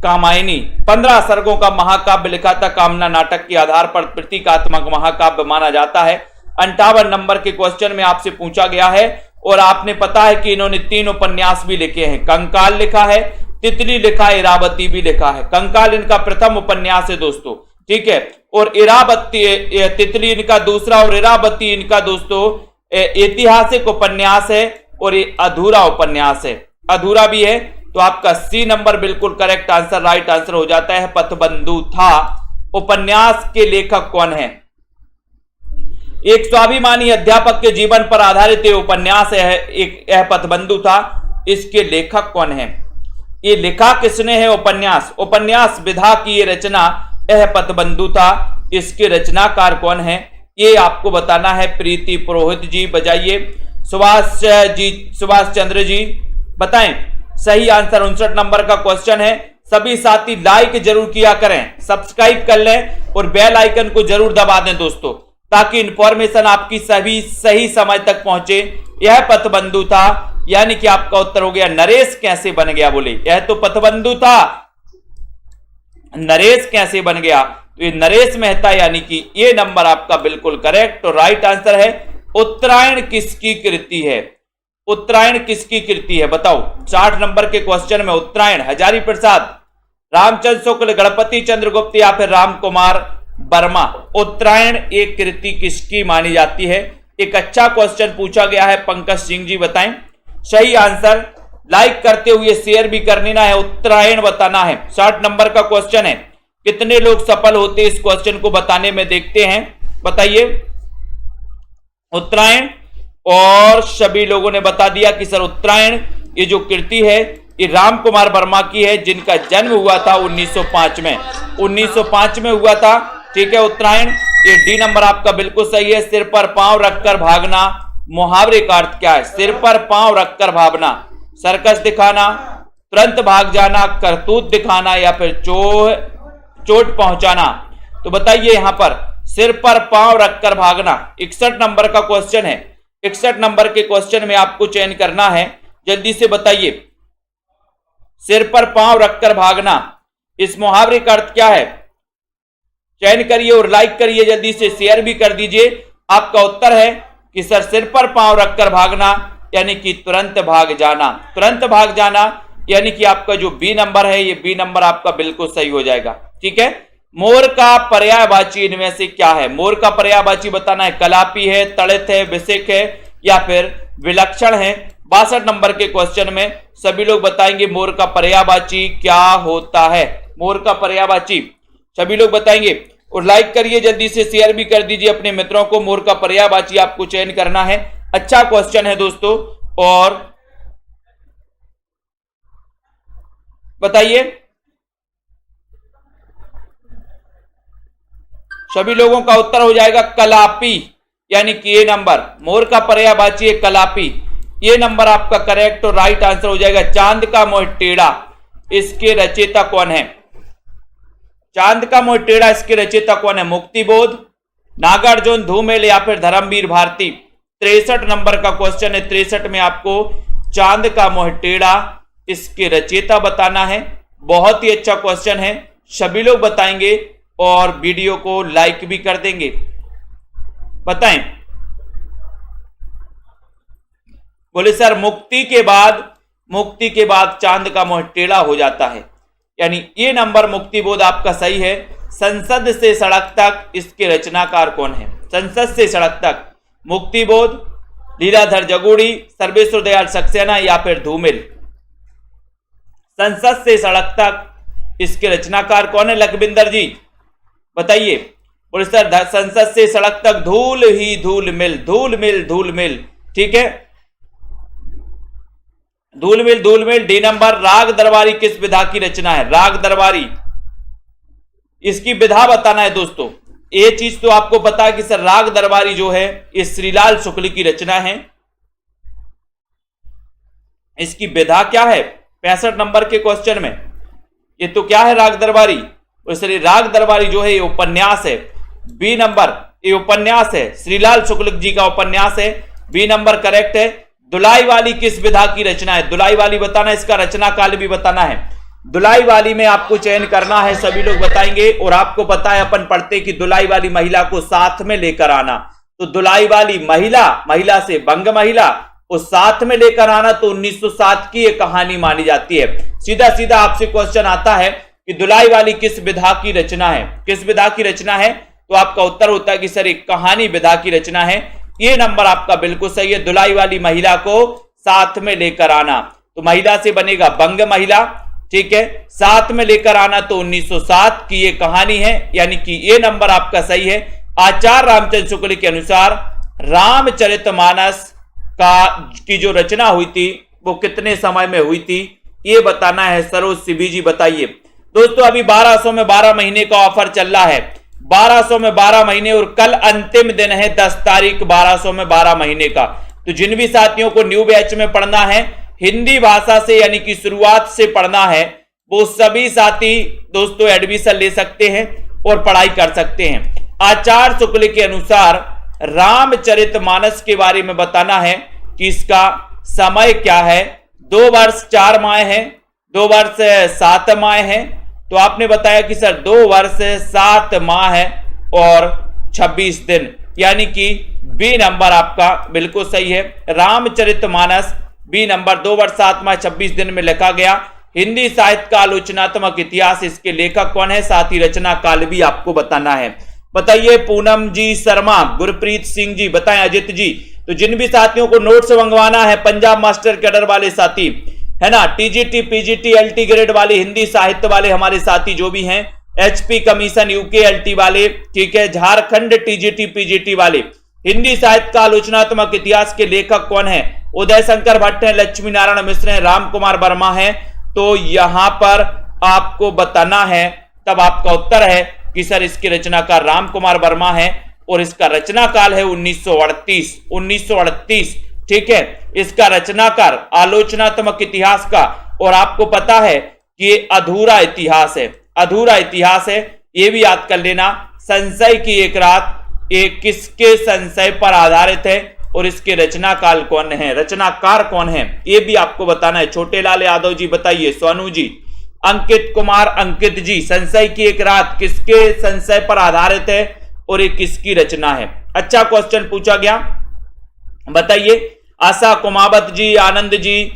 कामायनी, 15 सर्गों का महाकाव्य लिखा था, कामना नाटक के आधार पर प्रतीकात्मक महाकाव्य माना जाता है। 58 नंबर के क्वेश्चन में आपसे पूछा गया है। और आपने पता है कि इन्होंने 3 उपन्यास भी लिखे हैं, कंकाल लिखा है, तितली लिखा है, इरावती भी लिखा है। कंकाल इनका प्रथम उपन्यास है दोस्तों, ठीक है, और इरावती तितली इनका दूसरा और इरावती इनका दोस्तों ऐतिहासिक उपन्यास है और ये अधूरा उपन्यास है, अधूरा भी है। तो आपका सी नंबर बिल्कुल करेक्ट आंसर, राइट आंसर हो जाता है। पथबंधु था उपन्यास के लेखक कौन है? एक स्वाभिमानी अध्यापक के जीवन पर आधारित ये उपन्यास है, एक यह पथबंधु था, इसके लेखक कौन है? ये लिखा किसने है उपन्यास? उपन्यास विधा की ये रचना यह पथबंधु था, इसके रचनाकार कौन है? ये आपको बताना है। प्रीति पुरोहित जी बजाइए, सुभाष चंद्र जी बताएं सही आंसर। 59 नंबर का क्वेश्चन है। सभी साथी लाइक जरूर किया करें, सब्सक्राइब कर लें और बेल आइकन को जरूर दबा दें दोस्तों, ताकि इंफॉर्मेशन आपकी सभी सही समय तक पहुंचे। यह पथबंधु था, यानी कि आपका उत्तर हो गया नरेश कैसे बन गया? बोले यह तो पथबंधु था, नरेश कैसे बन गया? तो ये नरेश मेहता, यानी कि ये नंबर आपका बिल्कुल करेक्ट और राइट आंसर है। उत्तरायण किसकी कृति है? उत्तरायण किसकी कृति है बताओ? 60 नंबर के क्वेश्चन में उत्तरायण हजारी प्रसाद, रामचंद्र शुक्ल, गणपति चंद्रगुप्त या फिर राम कुमार वर्मा। उत्तरायण एक कृति किसकी मानी जाती है? एक अच्छा क्वेश्चन पूछा गया है, पंकज सिंह जी बताएं सही आंसर। लाइक करते हुए शेयर भी कर लेना है, उत्तरायण बताना है। 60 नंबर का क्वेश्चन है, कितने लोग सफल होते इस क्वेश्चन को बताने में? देखते हैं, बताइए। उत्तरायण, और सभी लोगों ने बता दिया कि सर उत्तरायण ये जो कृति है ये राम कुमार वर्मा की है, जिनका जन्म हुआ था 1905 में, 1905 में हुआ था, ठीक है। उत्तरायण, ये डी नंबर आपका बिल्कुल सही है। सिर पर पांव रखकर भागना, मुहावरे का अर्थ क्या है? सिर पर पांव रखकर भागना, सर्कस दिखाना, तुरंत भाग जाना, करतूत दिखाना या फिर चोट पहुंचाना। तो बताइए यहां पर सिर पर पांव रखकर भागना। 61 नंबर का क्वेश्चन है, 61 नंबर के क्वेश्चन में आपको चयन करना है, जल्दी से बताइए। सिर पर पांव रखकर भागना, इस मुहावरे का अर्थ क्या है? चयन करिए और लाइक करिए, जल्दी से शेयर भी कर दीजिए। आपका उत्तर है कि सर सिर पर पांव रखकर भागना यानी कि तुरंत भाग जाना, तुरंत भाग जाना, यानी कि आपका जो बी नंबर है ये बी नंबर आपका बिल्कुल सही हो जाएगा, ठीक है। मोर का पर्यायवाची इनमें से क्या है? मोर का पर्यायवाची बताना है, कलापी है, तड़ित है, विसिक है या फिर विलक्षण है। 62 नंबर के क्वेश्चन में सभी लोग बताएंगे मोर का पर्यायवाची क्या होता है? मोर का पर्यायवाची सभी लोग बताएंगे और लाइक करिए, जल्दी से शेयर भी कर दीजिए अपने मित्रों को। मोर का पर्यायवाची आपको चयन करना है। अच्छा क्वेश्चन है दोस्तों, और बताइए सभी लोगों का उत्तर हो जाएगा कलापी, यानी कि ये नंबर मोर का पर्यायवाची है कलापी। ये नंबर आपका करेक्ट और राइट आंसर हो जाएगा। चांद का मोह टेढ़ा, इसके रचयिता कौन है? चांद का मोह टेढ़ा, इसके रचयिता कौन है? मुक्तिबोध, नागार्जुन, धूमेल या फिर धर्मवीर भारती। 63 नंबर का क्वेश्चन है। 63 में आपको चांद का मोह टेढ़ा, इसके रचयिता बताना है। बहुत ही अच्छा क्वेश्चन है, सभी लोग बताएंगे और वीडियो को लाइक भी कर देंगे। बताएं। बोले सर मुक्ति के बाद चांद का मोह टेढ़ा हो जाता है, यानी ये नंबर मुक्तिबोध आपका सही है। संसद से सड़क तक, इसके रचनाकार कौन है? संसद से सड़क तक, मुक्तिबोध, लीलाधर जगूड़ी, सर्वेश्वर दयाल सक्सेना या फिर धूमिल। संसद से सड़क तक, इसके रचनाकार कौन है? लखविंदर जी बताइए। बोले सर संसद से सड़क तक धूल ही धूल मिल, धूल मिल धूल मिल, ठीक है, धूल मिल धूल मिल। डी नंबर, राग दरबारी किस विधा की रचना है? राग दरबारी, इसकी विधा बताना है दोस्तों। ये चीज तो आपको पता है कि सर राग दरबारी जो है ये श्रीलाल शुक्ल की रचना है। इसकी विधा क्या है? 65 नंबर के क्वेश्चन में ये तो क्या है? राग दरबारी। इसलिए राग दरबारी जो है ये उपन्यास है। बी नंबर, ये उपन्यास है, श्रीलाल शुक्ल जी का उपन्यास है। बी नंबर करेक्ट है। दुलाई वाली किस विधा की रचना है? दुलाई वाली बताना, इसका रचना काल भी बताना है। दुलाई वाली में आपको चयन करना है, सभी लोग बताएंगे। और आपको पता है अपन पढ़ते कि दुलाई वाली महिला को साथ में लेकर आना, तो दुलाई वाली महिला से बंग महिला, उस साथ में लेकर आना, तो 1907 की ये कहानी मानी जाती है। सीधा सीधा आपसे क्वेश्चन आता है कि दुलाई वाली किस विधा की रचना है? किस विधा की रचना है? तो आपका उत्तर होता है कि सर एक कहानी विधा की रचना है। ये नंबर आपका बिल्कुल सही है। दुलाई वाली महिला को साथ में लेकर आना, तो महिला से बनेगा बंग महिला, ठीक है, साथ में लेकर आना, तो 1907 की ये कहानी है, यानी कि ये नंबर आपका सही है। आचार्य रामचंद्र शुक्ल के अनुसार रामचरितमानस की जो रचना हुई थी वो कितने समय में हुई थी, ये बताना है। सरोज सिबी जी बताइए। दोस्तों अभी 1200 में 12 महीने का ऑफर चल रहा है। 1200 में 12 महीने और कल अंतिम दिन है 10 तारीख 1200 में 12 महीने का। तो जिन भी साथियों को न्यू बैच में पढ़ना है, हिंदी भाषा से यानी कि शुरुआत से पढ़ना है, वो सभी साथी दोस्तों एडमिशन ले सकते हैं और पढ़ाई कर सकते हैं। आचार्य शुक्ल के अनुसार रामचरितमानस के बारे में बताना है कि इसका समय क्या है। 2 वर्ष 4 माह है, 2 वर्ष 7 माह है। तो आपने बताया कि सर 2 वर्ष 7 माह है और 26 दिन, यानी कि बी नंबर आपका बिल्कुल सही है। रामचरितमानस बी नंबर, 2 वर्ष 7 माह 26 दिन में लिखा गया। हिंदी साहित्य का आलोचनात्मक इतिहास, इसके लेखक कौन है? साथ ही रचना काल भी आपको बताना है। बताइए पूनम जी शर्मा, गुरप्रीत सिंह जी बताएं, अजित जी। तो जिन भी साथियों को नोट्स मंगवाना है, पंजाब मास्टर कैडर वाले साथी है ना, टीजीटी पीजीटी एलटी ग्रेड वाले, हिंदी साहित्य वाले हमारे साथी जो भी हैं, एचपी कमीशन यूके एलटी वाले, ठीक है, झारखंड टीजीटी पीजीटी वाले, हिंदी साहित्य का आलोचनात्मक इतिहास के लेखक कौन है? उदय शंकर भट्ट है, लक्ष्मी नारायण मिश्र है, राम कुमार वर्मा है। तो यहां पर आपको बताना है, तब आपका उत्तर है कि सर इसके रचनाकार राम कुमार वर्मा है और इसका रचना काल है 1938, ठीक है। इसका रचनाकार आलोचनात्मक इतिहास का, और आपको पता है कि ये अधूरा इतिहास है, अधूरा इतिहास है, ये भी याद कर लेना। संशय की एक रात, ये किसके संशय पर आधारित है और इसके रचना काल कौन है, रचनाकार कौन है, ये भी आपको बताना है। छोटे लाल यादव जी बताइए, सोनू जी, अंकित कुमार अंकित जी, संशय की एक रात किसके संशय पर आधारित है और ये किसकी रचना है? अच्छा क्वेश्चन पूछा गया, बताइए। आशा कुमावत जी, आनंद जी,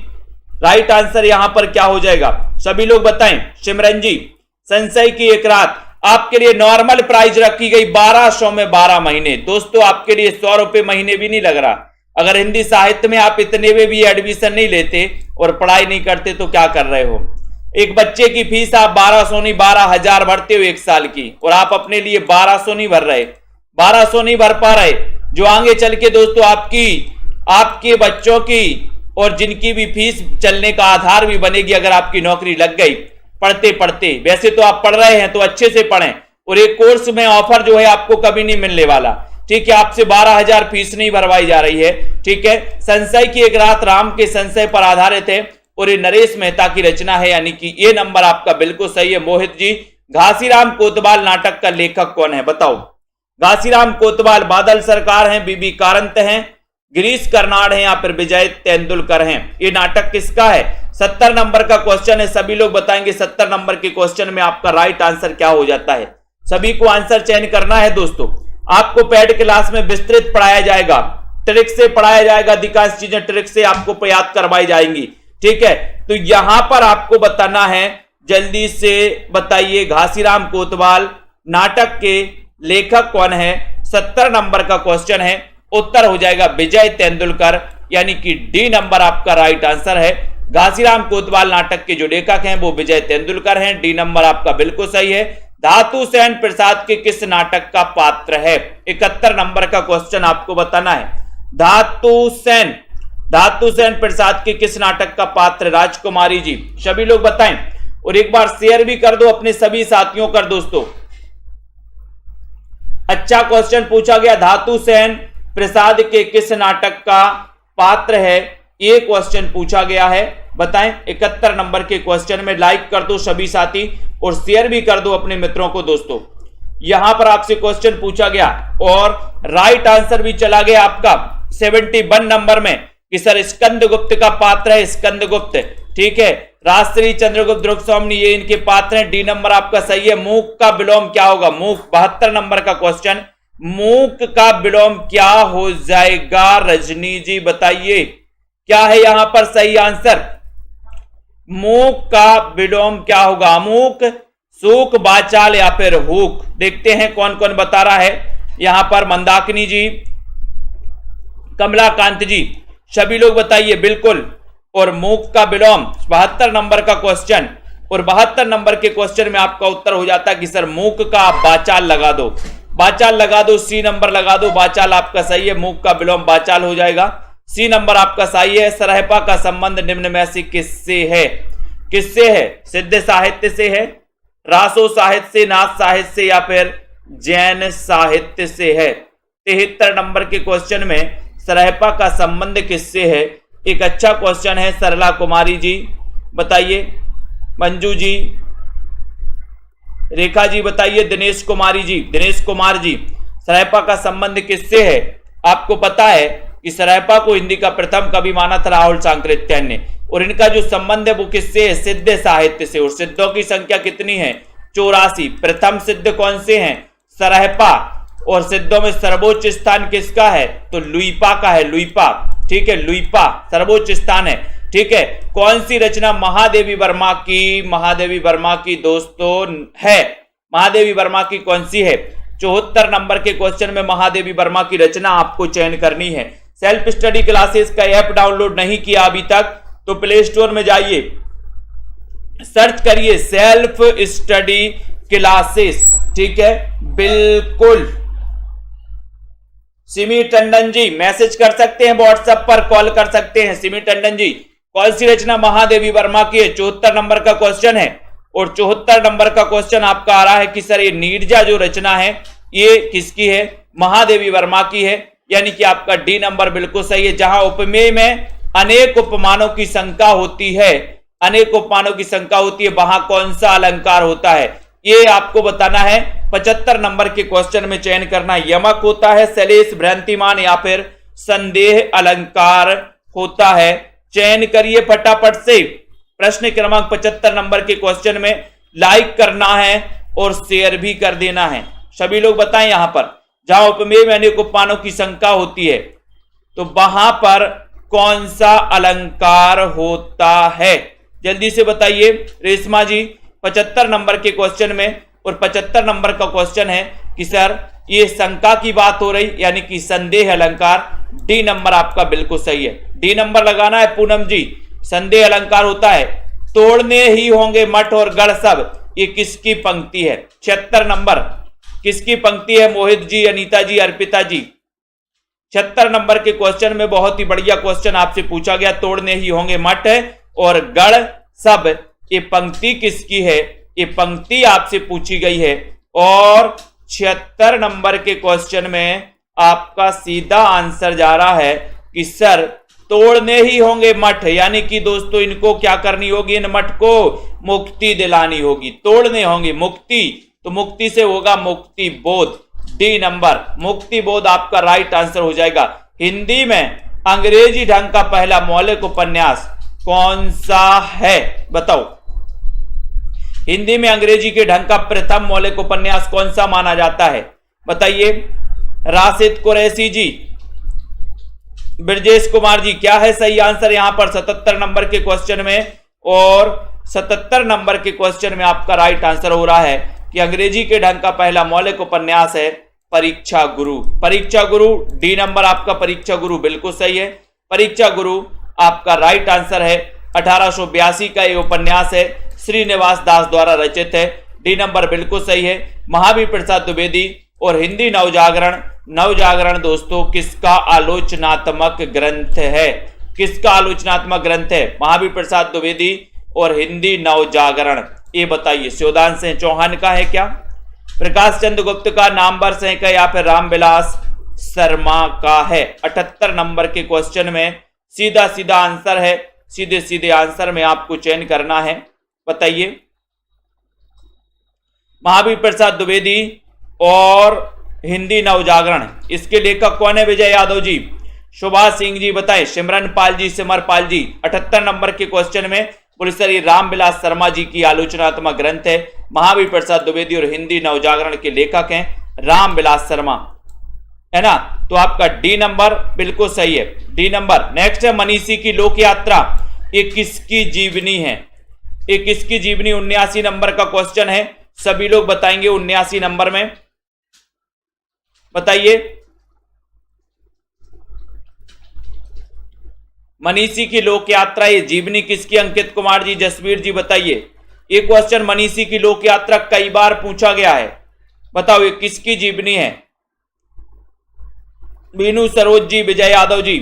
राइट आंसर यहां पर क्या हो जाएगा, सभी लोग बताएं। सिमरन जी, संशय की एक रात आपके लिए नॉर्मल प्राइस रखी गई 1200 में 12 महीने। दोस्तों आपके लिए 100 रुपए महीने भी नहीं लग रहा। अगर हिंदी साहित्य में आप इतने में भी एडमिशन नहीं लेते और पढ़ाई नहीं करते तो क्या कर रहे हो? एक बच्चे की फीस आप 1200 नहीं 12,000 भरते हो 1 साल की, और आप अपने लिए 1200 नहीं भर रहे, 1200 नहीं भर पा रहे, जो आगे चल के दोस्तों आपके बच्चों की और जिनकी भी फीस चलने का आधार भी बनेगी अगर आपकी नौकरी लग गई पढ़ते पढ़ते। वैसे तो आप पढ़ रहे हैं तो अच्छे से पढ़ें, और एक कोर्स में ऑफर जो है आपको कभी नहीं मिलने वाला। ठीक है, आपसे 12,000 फीस नहीं भरवाई जा रही है। ठीक है, संशय की एक रात राम के संशय पर आधारित है और ये नरेश मेहता की रचना है, यानी कि ये नंबर आपका बिल्कुल सही है। मोहित जी, घासीराम कोतवाल नाटक का लेखक कौन है बताओ? घासीराम कोतवाल बादल सरकार हैं, बीबी कारंत हैं, गिरीश कर्नाड हैं या फिर विजय तेंदुलकर हैं। ये नाटक किसका है? 70 नंबर का क्वेश्चन है, सभी लोग बताएंगे 70 नंबर के क्वेश्चन में आपका राइट आंसर क्या हो जाता है। सभी को आंसर चयन करना है दोस्तों। आपको पेड क्लास में विस्तृत पढ़ाया जाएगा, ट्रिक से पढ़ाया जाएगा, अधिकांश चीजें ट्रिक से आपको याद करवाई जाएंगी। ठीक है, तो यहां पर आपको बताना है, जल्दी से बताइए घासीराम कोतवाल नाटक के लेखक कौन है? 70 नंबर का क्वेश्चन है, उत्तर हो जाएगा विजय तेंदुलकर, यानी कि डी नंबर आपका राइट आंसर है। घासीराम कोतवाल नाटक के जो लेखक हैं वो विजय तेंदुलकर हैं, डी नंबर आपका बिल्कुल सही है। धातु सेन प्रसाद के किस नाटक का पात्र है? 71 नंबर का क्वेश्चन आपको बताना है। धातु सेन प्रसाद के किस नाटक का पात्र? राजकुमारी जी, सभी लोग बताएं और एक बार शेयर भी कर दो अपने सभी साथियों कर दोस्तों। अच्छा क्वेश्चन पूछा गया, धातु सेन प्रसाद के किस नाटक का पात्र है? ये क्वेश्चन पूछा गया है, बताएं। 71 नंबर के क्वेश्चन में लाइक कर दो सभी साथी और शेयर भी कर दो अपने मित्रों को दोस्तों। यहां पर आपसे क्वेश्चन पूछा गया और राइट आंसर भी चला गया आपका 71 नंबर में कि सर स्कंदगुप्त का पात्र है स्कंदगुप्त। ठीक है, राजश्री चंद्रगुप्त द्रुकस्वामी ये इनके पात्र हैं, डी नंबर आपका सही है। मूक का विलोम क्या होगा? मूक, 72 नंबर का क्वेश्चन, मूक का विलोम क्या हो जाएगा? रजनी जी बताइए क्या है यहां पर सही आंसर? मूक का विलोम क्या होगा? अमूक, सूक, बाचाल या फिर हुक। देखते हैं कौन कौन बता रहा है यहां पर। मंदाकिनी जी, कमलाकांत जी, सभी लोग बताइए बिल्कुल। और मूक का विलोम 72 नंबर का क्वेश्चन, और 72 नंबर के क्वेश्चन में आपका उत्तर हो जाता है कि सर मूक का आप बाचाल लगा दो, बाचाल लगा दो, सी नंबर लगा दो, बाचाल आपका सही है। मूक का विलोम बाचाल हो जाएगा, सी नंबर आपका सही है। सरहपा का संबंध निम्न में से किससे है? किससे है? सिद्ध साहित्य से है, रासो साहित्य से, नाथ साहित्य से या फिर जैन साहित्य से है। 73 नंबर के क्वेश्चन में सरहपा का संबंध किससे है? एक अच्छा क्वेश्चन है। सरला कुमारी जी बताइए, मंजू जी, रेखा जी बताइए, दिनेश कुमारी जी, दिनेश कुमार जी, सरहपा का संबंध किससे है? आपको पता है कि सरहपा को हिंदी का प्रथम कवि माना था राहुल सांकृत्य ने, और इनका जो संबंध है वो किससे है? सिद्ध साहित्य से। और सिद्धों की संख्या कितनी है? 84। प्रथम सिद्ध कौन से हैं? सरहपा। और सिद्धों में सर्वोच्च स्थान किसका है? तो लुइपा का है, लुइपा। ठीक है, लुइपा सर्वोच्च स्थान है। ठीक है, कौन सी रचना महादेवी वर्मा की? महादेवी वर्मा की दोस्तों है, महादेवी वर्मा की कौन सी है? 74 नंबर के क्वेश्चन में महादेवी वर्मा की रचना आपको चयन करनी है। सेल्फ स्टडी क्लासेस का ऐप डाउनलोड नहीं किया अभी तक तो प्ले स्टोर में जाइए, सर्च करिए सेल्फ स्टडी क्लासेस। ठीक है, बिल्कुल। सिमी टंडन जी मैसेज कर सकते हैं, व्हाट्सएप पर कॉल कर सकते हैं। सिमी टंडन जी, कौन सी रचना महादेवी वर्मा की है? 74 नंबर का क्वेश्चन है, और 74 नंबर का क्वेश्चन आपका आ रहा है कि सर ये नीरजा जो रचना है ये किसकी है? महादेवी वर्मा की है, यानी कि आपका डी नंबर बिल्कुल सही है। जहां उपमेय में अनेक उपमानों की शंका होती है, अनेक उपमानों की शंका होती है, वहां कौन सा अलंकार होता है? ये आपको बताना है। 75 नंबर के क्वेश्चन में चयन करना, यमक होता है, सलेश, भ्रांतिमान या फिर संदेह अलंकार होता है। चयन करिए फटाफट से। प्रश्न क्रमांक 75 नंबर के क्वेश्चन में लाइक करना है और शेयर भी कर देना है। सभी लोग बताएं यहां पर जहां उपमेय में अनेक उपमानों की शंका होती है तो वहां पर कौन सा अलंकार होता है? जल्दी से बताइए रेशमा जी। 75 नंबर के क्वेश्चन में, और 75 नंबर का क्वेश्चन है कि सर ये शंका की बात हो रही, यानी कि संदेह अलंकार। डी नंबर आपका बिल्कुल सही है, डी नंबर लगाना है पूनम जी। संदेह अलंकार होता है, तोड़ने ही होंगे मठ और गढ़ सब, ये किसकी पंक्ति है? 76 नंबर किसकी पंक्ति है? मोहित जी, अनीता जी, अर्पिता जी। 76 नंबर के क्वेश्चन में बहुत ही बढ़िया क्वेश्चन आपसे पूछा गया, तोड़ने ही होंगे मठ और गढ़ सब, ये पंक्ति किसकी है? ये पंक्ति आपसे पूछी गई है। और 76 नंबर के क्वेश्चन में आपका सीधा आंसर जा रहा है कि सर तोड़ने ही होंगे मठ, यानी कि दोस्तों इनको क्या करनी होगी, इन मठ को मुक्ति दिलानी होगी, तोड़ने होंगे मुक्ति, तो मुक्ति से होगा मुक्ति बोध। डी नंबर मुक्ति बोध आपका राइट आंसर हो जाएगा। हिंदी में अंग्रेजी ढंग का पहला मौलिक उपन्यास कौन सा है, बताओ। हिंदी में अंग्रेजी के ढंग का प्रथम मौलिक उपन्यास कौन सा माना जाता है, बताइए। राशिद कुरैशी जी, ब्रजेश कुमार जी, क्या है सही आंसर यहां पर 77 नंबर के क्वेश्चन में। और 77 नंबर के क्वेश्चन में आपका राइट आंसर हो रहा है कि अंग्रेजी के ढंग का पहला मौलिक उपन्यास है परीक्षा गुरु। परीक्षा गुरु डी नंबर आपका परीक्षा गुरु बिल्कुल सही है। परीक्षा गुरु आपका राइट आंसर है। 1882 का यह उपन्यास है, श्रीनिवास दास द्वारा रचित है। डी नंबर बिल्कुल सही है। महावीर प्रसाद द्विवेदी और हिंदी नवजागरण, नवजागरण दोस्तों किसका आलोचनात्मक ग्रंथ है, किसका आलोचनात्मक ग्रंथ है, महावीर प्रसाद द्विवेदी और हिंदी नवजागरण, ये बताइए। शिवदान सिंह चौहान का है क्या, प्रकाश चंद्र गुप्त का, नामवर सिंह का, या फिर रामविलास शर्मा का है। 78 नंबर के क्वेश्चन में सीधा सीधा आंसर है, सीधे सीधे आंसर में आपको चयन करना है, बताइए। महावीर प्रसाद द्विवेदी और हिंदी नवजागरण, इसके लेखक कौन है, विजय यादव जी, सुभाष सिंह जी बताएं, सिमरन पाल जी, सिमर पाल जी। 78 नंबर के क्वेश्चन में बोले सर ये रामविलास शर्मा जी की आलोचनात्मक ग्रंथ है। महावीर प्रसाद द्विवेदी और हिंदी नवजागरण के लेखक हैं रामविलास शर्मा, है ना। तो आपका डी नंबर बिल्कुल सही है, डी नंबर। नेक्स्ट है मनीषी की लोक यात्रा, ये किसकी जीवनी है, ये किसकी जीवनी। 79 नंबर का क्वेश्चन है, सभी लोग बताएंगे 79 नंबर में, बताइए। मनीषी की लोक यात्रा ये जीवनी किसकी, अंकित कुमार जी, जसवीर जी बताइए। ये क्वेश्चन मनीषी की लोक यात्रा कई बार पूछा गया है, बताओ ये किसकी जीवनी है। बीनू सरोज जी, विजय यादव जी।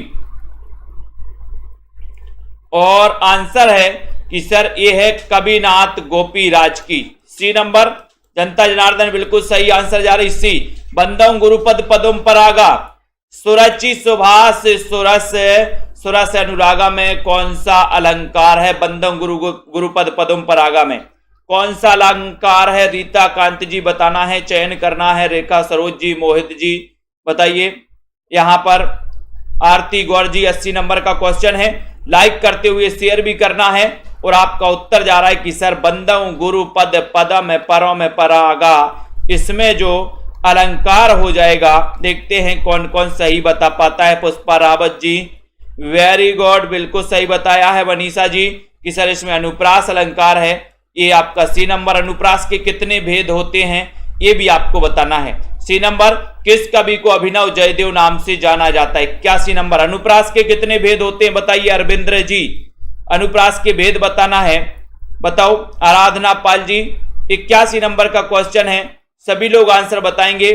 और आंसर है कि सर ये है कविनाथ गोपीराज की। सी नंबर जनता जनार्दन बिल्कुल सही आंसर जा रही सी। बंदम गुरुपद पदम परागा, सुरचि सुभाष सुरस अनुरागा में कौन सा अलंकार है, बंदम गुरुपद पदम परागा में कौन सा अलंकार है। रीता कांत जी बताना है, चयन करना है। रेखा सरोज जी, मोहित जी बताइए। यहां पर आरती गौर जी 80 नंबर का क्वेश्चन है, लाइक करते हुए शेयर भी करना है। और आपका उत्तर जा रहा है कि सर बंदम गुरु पद पदम परों में परागा, इसमें जो अलंकार हो जाएगा, देखते हैं कौन कौन सही बता पाता है। पुष्पा रावत जी वेरी गुड, बिल्कुल सही बताया है। वनीसा जी कि सर इसमें अनुप्रास अलंकार है। ये आपका सी नंबर। अनुप्रास के कितने भेद होते हैं ये भी आपको बताना है। सी नंबर किस कवि को अभिनव जयदेव नाम से जाना जाता है, 81 नंबर। अनुप्रास के कितने भेद होते हैं बताइए अरविंद्र जी, अनुप्रास के भेद बताना है, बताओ। आराधना पाल जी 81 नंबर का क्वेश्चन है, सभी लोग आंसर बताएंगे,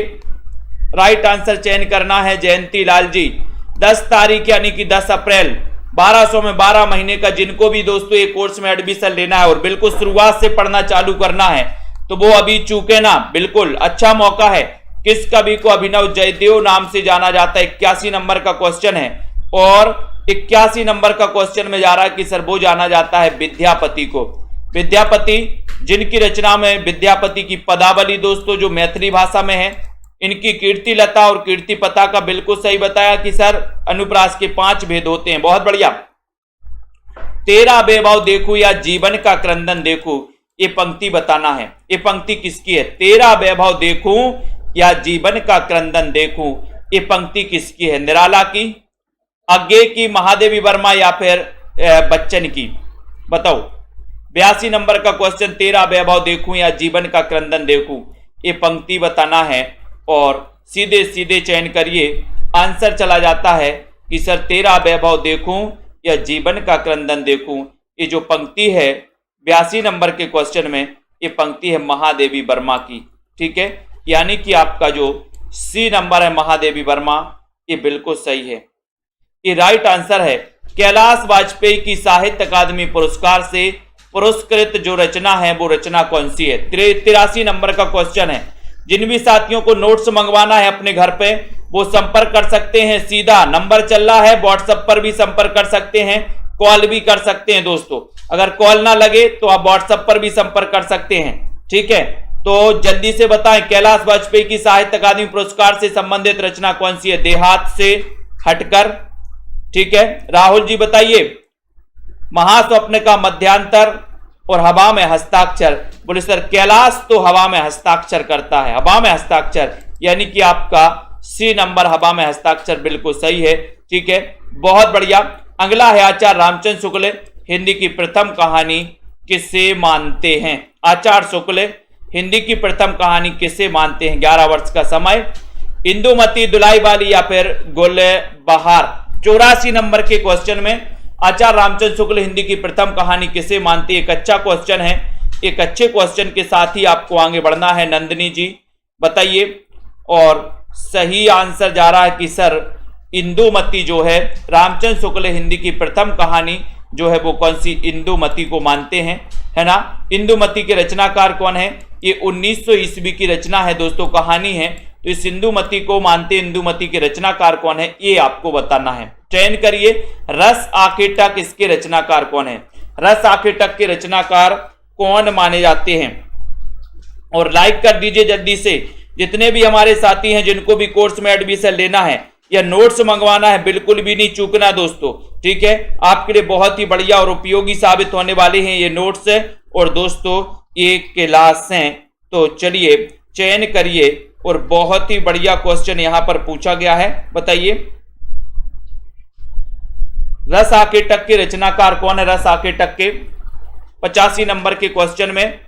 राइट आंसर चयन करना है। जयंती लाल जी 10 तारीख यानी कि 10 अप्रैल 1200 में 12 महीने का जिनको भी दोस्तों ये कोर्स में एडमिशन लेना है और बिल्कुल शुरुआत से पढ़ना चालू करना है तो वो अभी चूके ना, बिल्कुल अच्छा मौका है। किस कवि को अभिनव जयदेव नाम से जाना जाता है, 81 नंबर का क्वेश्चन है। और 81 नंबर का क्वेश्चन में जा रहा है कि सर वो जाना जाता है विद्यापति को। विद्यापति जिनकी रचना में विद्यापति की पदावली दोस्तों जो मैथिली भाषा में है, इनकी कीर्ति लता और कीर्ति पता का बिल्कुल सही बताया कि सर अनुप्रास के 5 भेद होते हैं, बहुत बढ़िया। तेरा वैभव देखूं या जीवन का क्रंदन देखूं, ये पंक्ति बताना है। ये पंक्ति किसकी है, तेरा वैभव देखूं या जीवन का क्रंदन देखूं, ये पंक्ति किसकी है, निराला की, आगे की, महादेवी वर्मा या फिर बच्चन की, बताओ। 82 नंबर का क्वेश्चन, तेरा वैभव देखूं या जीवन का क्रंदन देखूं, ये पंक्ति बताना है। और सीधे सीधे चयन करिए, आंसर चला जाता है कि सर तेरा वैभव देखूं या जीवन का क्रंदन देखूं। ये जो पंक्ति है 82 नंबर के क्वेश्चन में, ये पंक्ति है महादेवी वर्मा की, ठीक है। यानी कि आपका जो सी नंबर है महादेवी वर्मा, ये बिल्कुल सही है, ये राइट आंसर है। कैलाश वाजपेयी की साहित्य अकादमी पुरस्कार से पुरस्कृत जो रचना है वो रचना कौन सी है। 83 नंबर का क्वेश्चन है। जिन भी साथियों को नोट्स मंगवाना है अपने घर पे वो संपर्क कर सकते हैं। सीधा नंबर चल रहा है, व्हाट्सएप पर भी संपर्क कर सकते हैं, कॉल भी कर सकते हैं दोस्तों। अगर कॉल ना लगे तो आप व्हाट्सएप पर भी संपर्क कर सकते हैं, ठीक है। तो जल्दी से बताएं, कैलाश वाजपेयी की साहित्य अकादमी पुरस्कार से संबंधित रचना कौन सी है? देहात से हटकर, ठीक है। राहुल जी बताइए। महास्वप्न का मध्यांतर और हवा में हस्ताक्षर। बोले सर कैलाश तो हवा में हस्ताक्षर करता है, हवा में हस्ताक्षर, यानी कि आपका सी नंबर हवा में हस्ताक्षर बिल्कुल सही है, ठीक है, बहुत बढ़िया। अगला है आचार्य रामचंद्र शुक्ल हिंदी की प्रथम कहानी किसे मानते हैं? आचार्य शुक्ल हिंदी की प्रथम कहानी किसे मानते हैं? 11 वर्ष का समय। इंदुमती, दुलाई वाली या फिर गुलबहार। 84 नंबर के क्वेश्चन में आचार्य रामचंद्र शुक्ल हिंदी की प्रथम कहानी किसे मानती है? एक अच्छा क्वेश्चन है। एक अच्छे क्वेश्चन के साथ ही आपको आगे बढ़ना है। नंदिनी जी बताइए, और सही आंसर जा रहा है कि सर इंदुमती जो है रामचंद्र शुक्ल हिंदी की प्रथम कहानी जो है वो कौन सी? इंदुमती को मानते हैं, है ना। इंदुमती के रचनाकार कौन है? ये 1900 ईस्वी की रचना है दोस्तों, कहानी है। तो इस इंदुमती को मानते, इंदुमती के रचनाकार कौन है ये आपको बताना है। चयन करिए। रस आखेटक इसके रचनाकार कौन है? रस आखेटक के रचनाकार कौन माने जाते हैं? और लाइक कर दीजिए जल्दी से। जितने भी हमारे साथी हैं जिनको भी कोर्स में एडमिशन लेना है या नोट्स मंगवाना है, बिल्कुल भी नहीं चूकना दोस्तों, ठीक है। आपके लिए बहुत ही बढ़िया और उपयोगी साबित होने वाले हैं ये नोट्स है। और दोस्तों ये क्लास हैं, तो चलिए चयन करिए। और बहुत ही बढ़िया क्वेश्चन यहां पर पूछा गया है, बताइए रस आखेटक के रचनाकार कौन है? रस आखेटक के 85 नंबर के क्वेश्चन में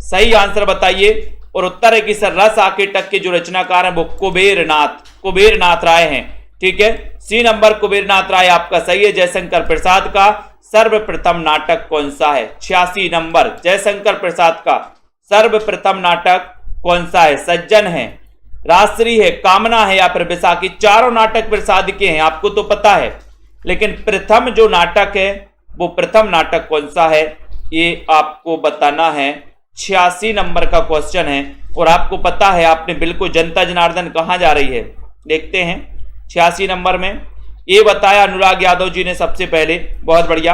सही आंसर बताइए। और उत्तर है कि सर रस आखेटक के जो रचनाकार हैं वो कुबेरनाथ राय हैं, ठीक है। सी नंबर कुबेरनाथ राय आपका सही है। जयशंकर प्रसाद का सर्वप्रथम नाटक कौन सा है? 86 नंबर जयशंकर प्रसाद का सर्वप्रथम नाटक कौन सा है? सज्जन है, राजश्री है, कामना है या फिर बैसाखी। चारों नाटक प्रसाद के हैं, आपको तो पता है, लेकिन प्रथम जो नाटक है वो प्रथम नाटक कौन सा है ये आपको बताना है। 86 नंबर का क्वेश्चन है। और आपको पता है, आपने बिल्कुल जनता जनार्दन कहां जा रही है, देखते हैं 86 नंबर में। ये बताया अनुराग यादव जी ने सबसे पहले, बहुत बढ़िया,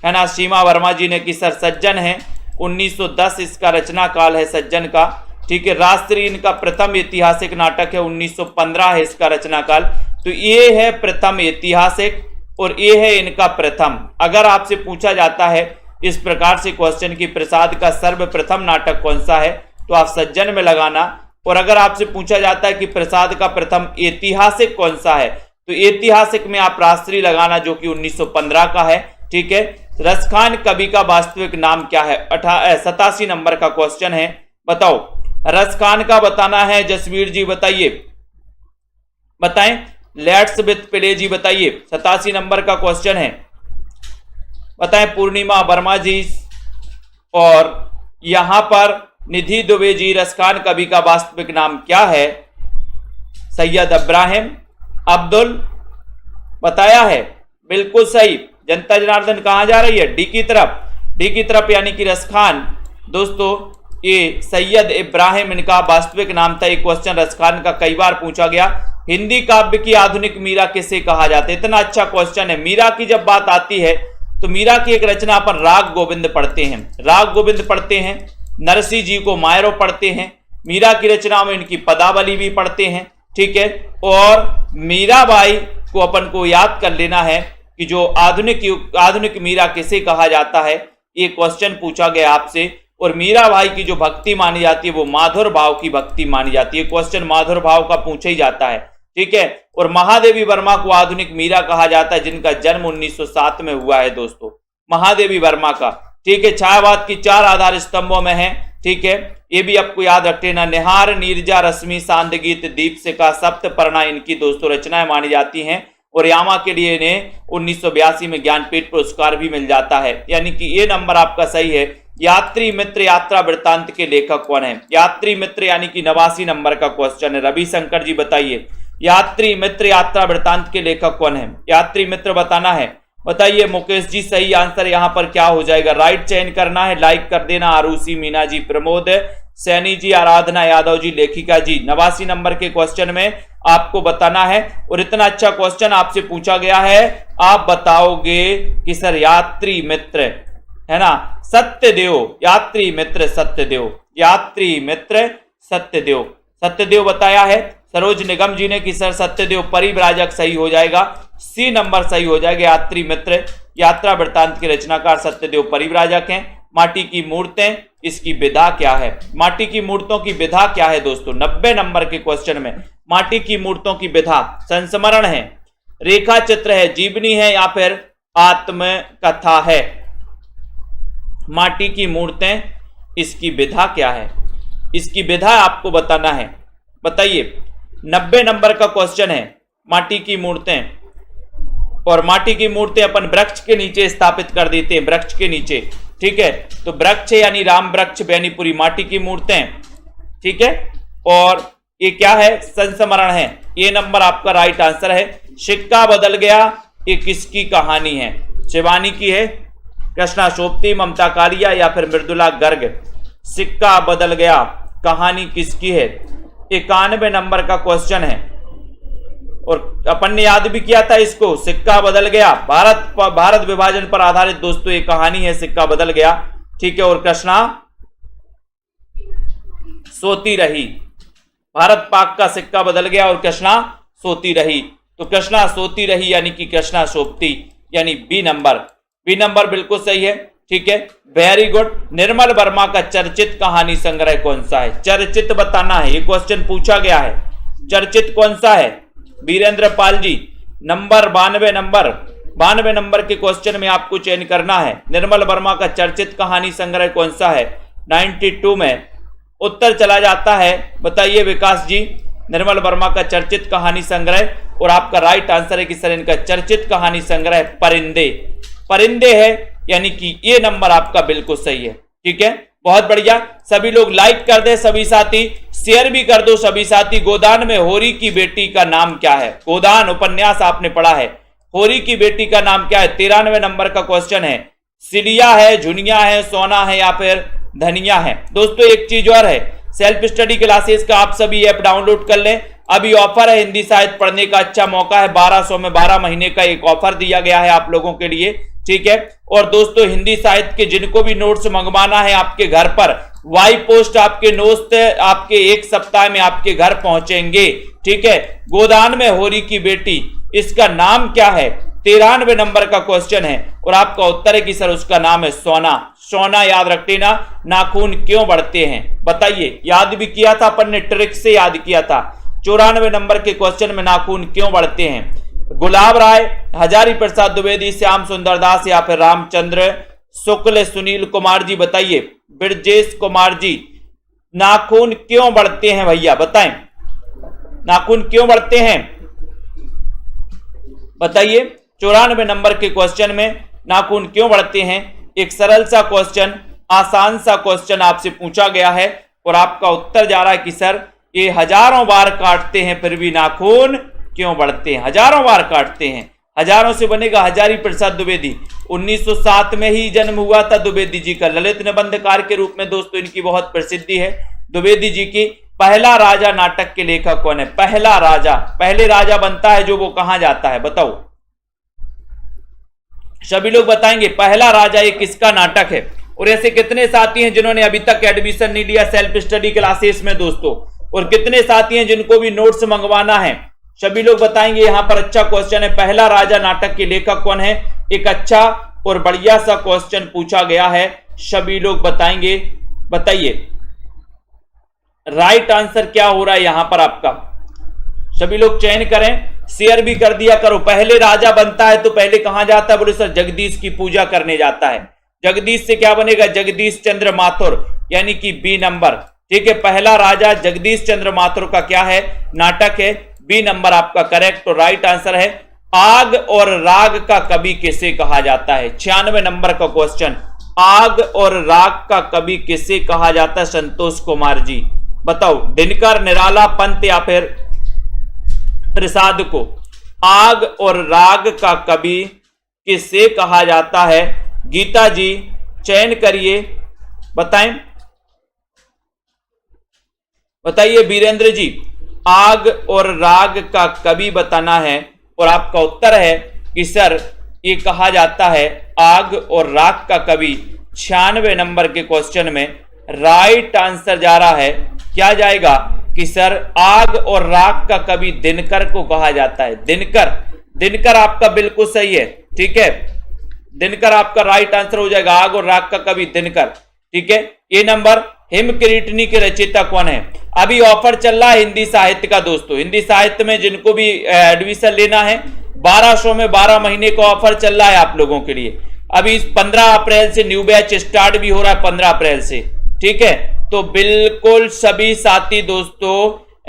है ना। सीमा वर्मा जी ने कि सर सज्जन है, 1910 इसका रचना काल है सज्जन का, ठीक है। राजश्री इनका प्रथम ऐतिहासिक नाटक है, 1915 है इसका रचना काल। तो ये है प्रथम ऐतिहासिक और ये है इनका प्रथम। अगर आपसे पूछा जाता है इस प्रकार से क्वेश्चन की प्रसाद का सर्वप्रथम नाटक कौन सा है, तो आप सज्जन में लगाना। और अगर आपसे पूछा जाता है कि प्रसाद का प्रथम ऐतिहासिक कौन सा है, तो ऐतिहासिक में आप राजश्री लगाना जो कि 1915 का है, ठीक है। रसखान कवि का वास्तविक नाम क्या है? 87 नंबर का क्वेश्चन है, बताओ रसखान का बताना है। जसवीर जी बताइए, बताएं। लेट्स विथ प्ले जी बताइए, 87 नंबर का क्वेश्चन है, बताएं। पूर्णिमा वर्मा जी और यहां पर निधि दुबे जी, रसखान कवि का वास्तविक नाम क्या है? सैयद इब्राहिम अब्दुल बताया है, बिल्कुल सही। जनता जनार्दन कहां जा रही है? डी की तरफ, डी की तरफ, यानी कि रसखान। दोस्तों ये सैयद इब्राहिम इनका वास्तविक नाम था। एक क्वेश्चन रसखान का कई बार पूछा गया। हिंदी काव्य की आधुनिक मीरा किसे कहा जाता है? इतना अच्छा क्वेश्चन है। मीरा की जब बात आती है तो मीरा की एक रचना पर राग गोविंद पढ़ते हैं, राग गोविंद पढ़ते हैं, नरसिंह जी को मायरो पढ़ते हैं, मीरा की रचना में इनकी पदावली भी पढ़ते हैं, ठीक है। और मीराबाई को अपन को याद कर लेना है कि जो आधुनिक मीरा किसे कहा जाता है, ये क्वेश्चन पूछा गया आपसे। और मीराबाई की जो भक्ति मानी जाती है वो माधुर भाव की भक्ति मानी जाती है। क्वेश्चन माधुर भाव का पूछा ही जाता है, ठीक है। और महादेवी वर्मा को आधुनिक मीरा कहा जाता है, जिनका जन्म 1907 में हुआ है दोस्तों, महादेवी वर्मा का, ठीक है। छायावाद की 4 आधार स्तंभों में है, ठीक है। ये भी आपको याद रख लेना। निहार, नीरजा, रश्मि, सांद गीत, दीपशिखा, सप्तपर्णा इनकी दोस्तों रचनाएं मानी जाती हैं। और यामा के लिए इन्हें 1982 में ज्ञानपीठ पुरस्कार भी मिल जाता है, यानी कि ये नंबर आपका सही है। यात्री मित्र यात्रा वृत्तांत के लेखक कौन है? यात्री मित्र यानी कि 89 नंबर का क्वेश्चन है। रविशंकर जी बताइए, यात्री मित्र यात्रा वृत्तांत के लेखक कौन है? यात्री मित्र बताना है, बताइए। मुकेश जी सही आंसर यहां पर क्या हो जाएगा? राइट चयन करना है, लाइक कर देना। आरुषि, मीना जी, प्रमोद, सैनी जी, आराधना यादव जी, लेखिका जी। 89 नंबर के क्वेश्चन में आपको बताना है और इतना अच्छा क्वेश्चन आपसे पूछा गया है, आप बताओगे कि सर यात्री मित्र है ना, सत्यदेव, यात्री मित्र सत्यदेव, यात्री मित्र सत्यदेव, सत्यदेव बताया है सरोज निगम जी ने कि सर सत्यदेव परिव्राजक सही हो जाएगा, सी नंबर सही हो जाएगा। यात्री मित्र यात्रा वृत्तांत के रचनाकार सत्यदेव परिव्राजक हैं। माटी की मूर्तें, इसकी विधा क्या है? माटी की मूर्तों की विधा क्या है दोस्तों? 90 नंबर के क्वेश्चन में माटी की मूर्तों की विधा संस्मरण है, रेखा चित्र है, जीवनी है या फिर आत्मकथा है? माटी की मूर्तें, इसकी विधा क्या है? इसकी विधा आपको बताना है, बताइए। 90 नंबर का क्वेश्चन है, माटी की मूर्तें। और माटी की मूर्तें अपन वृक्ष के नीचे स्थापित कर देते हैं, वृक्ष के नीचे, ठीक है। तो वृक्ष यानी राम वृक्ष बेनीपुरी, माटी की मूर्तें, ठीक है। और ये क्या है? संस्मरण है, ये नंबर आपका राइट आंसर है। सिक्का बदल गया, ये किसकी कहानी है? शिवानी की है, कृष्णा शोभती, ममता कालिया या फिर मृदुला गर्ग? सिक्का बदल गया कहानी किसकी है? 91 नंबर का क्वेश्चन है और अपन ने याद भी किया था इसको, सिक्का बदल गया, भारत विभाजन पर आधारित दोस्तों ये कहानी है, सिक्का बदल गया, ठीक है। और कृष्णा सोती रही, भारत पाक का सिक्का बदल गया और कृष्णा सोती रही। तो कृष्णा सोती रही यानी कि कृष्णा शोभती, यानी बी नंबर, बी नंबर बिल्कुल सही है, ठीक है, वेरी गुड। निर्मल वर्मा का चर्चित कहानी संग्रह कौन सा है? चर्चित बताना है, ये क्वेश्चन पूछा गया है, चर्चित कौन सा है? वीरेंद्र पाल जी, नंबर 92 नंबर के क्वेश्चन में आपको चयन करना है। निर्मल वर्मा का चर्चित कहानी संग्रह कौन सा है? 92 में उत्तर चला जाता है, बताइए विकास जी। निर्मल वर्मा का चर्चित कहानी संग्रह, और आपका राइट आंसर है कि सर इनका चर्चित कहानी संग्रह परिंदे, परिंदे है, यानी कि ये नंबर आपका बिल्कुल सही है, ठीक है। बहुत बढ़िया, सभी लोग लाइक कर दे, सभी साथी शेयर भी कर दो सभी साथी। गोदान में होरी की बेटी का नाम क्या है? गोदान उपन्यास आपने पढ़ा है, होरी की बेटी का नाम क्या है? 93 नंबर का क्वेश्चन है। सिलिया है, झुनिया है, सोना है या फिर धनिया है? दोस्तों एक चीज और है, सेल्फ स्टडी क्लासेस का आप सभी ऐप डाउनलोड कर लें, अभी ऑफर है, हिंदी साहित्य पढ़ने का अच्छा मौका है, 1200 में 12 महीने का एक ऑफर दिया गया है आप लोगों के लिए, ठीक है। और दोस्तों हिंदी साहित्य के जिनको भी नोट्स मंगवाना है आपके घर पर, वाई पोस्ट आपके नोट्स आपके 1 सप्ताह में आपके घर पहुंचेंगे, ठीक है। गोदान में होरी की बेटी, इसका नाम क्या है? 93 नंबर का क्वेश्चन है और आपका उत्तर है कि सर उसका नाम है सोना। सोना याद रख लेना। नाखून क्यों बढ़ते हैं? बताइए, याद भी किया था अपन ने, ट्रिक से याद किया था। 94 नंबर के क्वेश्चन में नाखून क्यों बढ़ते हैं? गुलाब राय, हजारी प्रसाद द्विवेदी, श्याम सुंदर दास या फिर रामचंद्र शुक्ल, सुनील कुमार जी बताइए, ब्रजेश कुमार जी, नाखून क्यों बढ़ते हैं भैया बताएं, नाखून क्यों बढ़ते हैं बताइए। 94 नंबर के क्वेश्चन में नाखून क्यों बढ़ते हैं? एक सरल सा क्वेश्चन, आसान सा क्वेश्चन आपसे पूछा गया है और आपका उत्तर जा रहा है कि सर ये हजारों बार काटते हैं फिर भी नाखून क्यों बढ़ते हैं? हजारों बार काटते हैं, हजारों से बनेगा हजारी प्रसाद द्विवेदी। 1907 में ही जन्म हुआ था द्विवेदी जी का, ललित निबंधकार के रूप में दोस्तों इनकी बहुत प्रसिद्धि है द्विवेदी जी की। पहला राजा नाटक के लेखक कौन है? पहला राजा, पहले राजा बनता है जो, वो कहां जाता है बताओ, सभी लोग बताएंगे। पहला राजा ये किसका नाटक है? और ऐसे कितने साथी हैं जिन्होंने अभी तक एडमिशन नहीं लिया सेल्फ स्टडी क्लासेस में दोस्तों, और कितने साथी हैं जिनको भी नोट्स मंगवाना है? सभी लोग बताएंगे। यहां पर अच्छा क्वेश्चन है, पहला राजा नाटक के लेखक कौन है? एक अच्छा और बढ़िया सा क्वेश्चन पूछा गया है, सभी लोग बताएंगे, बताइए राइट आंसर क्या हो रहा है यहां पर आपका, सभी लोग चयन करें, शेयर भी कर दिया करो। पहले राजा बनता है तो पहले कहां जाता है? बोले सर जगदीश की पूजा करने जाता है। जगदीश से क्या बनेगा? जगदीश चंद्र माथुर, यानी कि बी नंबर, ठीक है। पहला राजा जगदीश चंद्र माथुर का क्या है? नाटक है, बी नंबर आपका करेक्ट और राइट आंसर है। आग और राग का कवि किसे कहा जाता है? 96 नंबर का क्वेश्चन, आग और राग का कवि किसे कहा जाता है? संतोष कुमार जी बताओ, दिनकर, निराला, पंत या फिर प्रसाद को? आग और राग का कवि किसे कहा जाता है? गीता जी चयन करिए, बताएं। बताइए वीरेंद्र जी, आग और राग का कवि बताना है। और आपका उत्तर है कि सर ये कहा जाता है आग और राग का कवि। 96 नंबर के क्वेश्चन में राइट आंसर जा रहा है, क्या जाएगा कि सर आग और राग का कवि दिनकर को कहा जाता है। दिनकर, दिनकर आपका बिल्कुल सही है, ठीक है, दिनकर आपका राइट आंसर हो जाएगा, आग और राग का कवि दिनकर, ठीक है। ये नंबर हिमकिरीटनी के रचयिता कौन है। अभी ऑफर चल रहा है हिंदी साहित्य का दोस्तों, हिंदी साहित्य में जिनको भी एडमिशन लेना है 1200 में 12 महीने का ऑफर चल रहा है आप लोगों के लिए। अभी 15 अप्रैल से न्यू बैच स्टार्ट भी हो रहा है, 15 अप्रैल से, ठीक है। तो बिल्कुल सभी साथी दोस्तों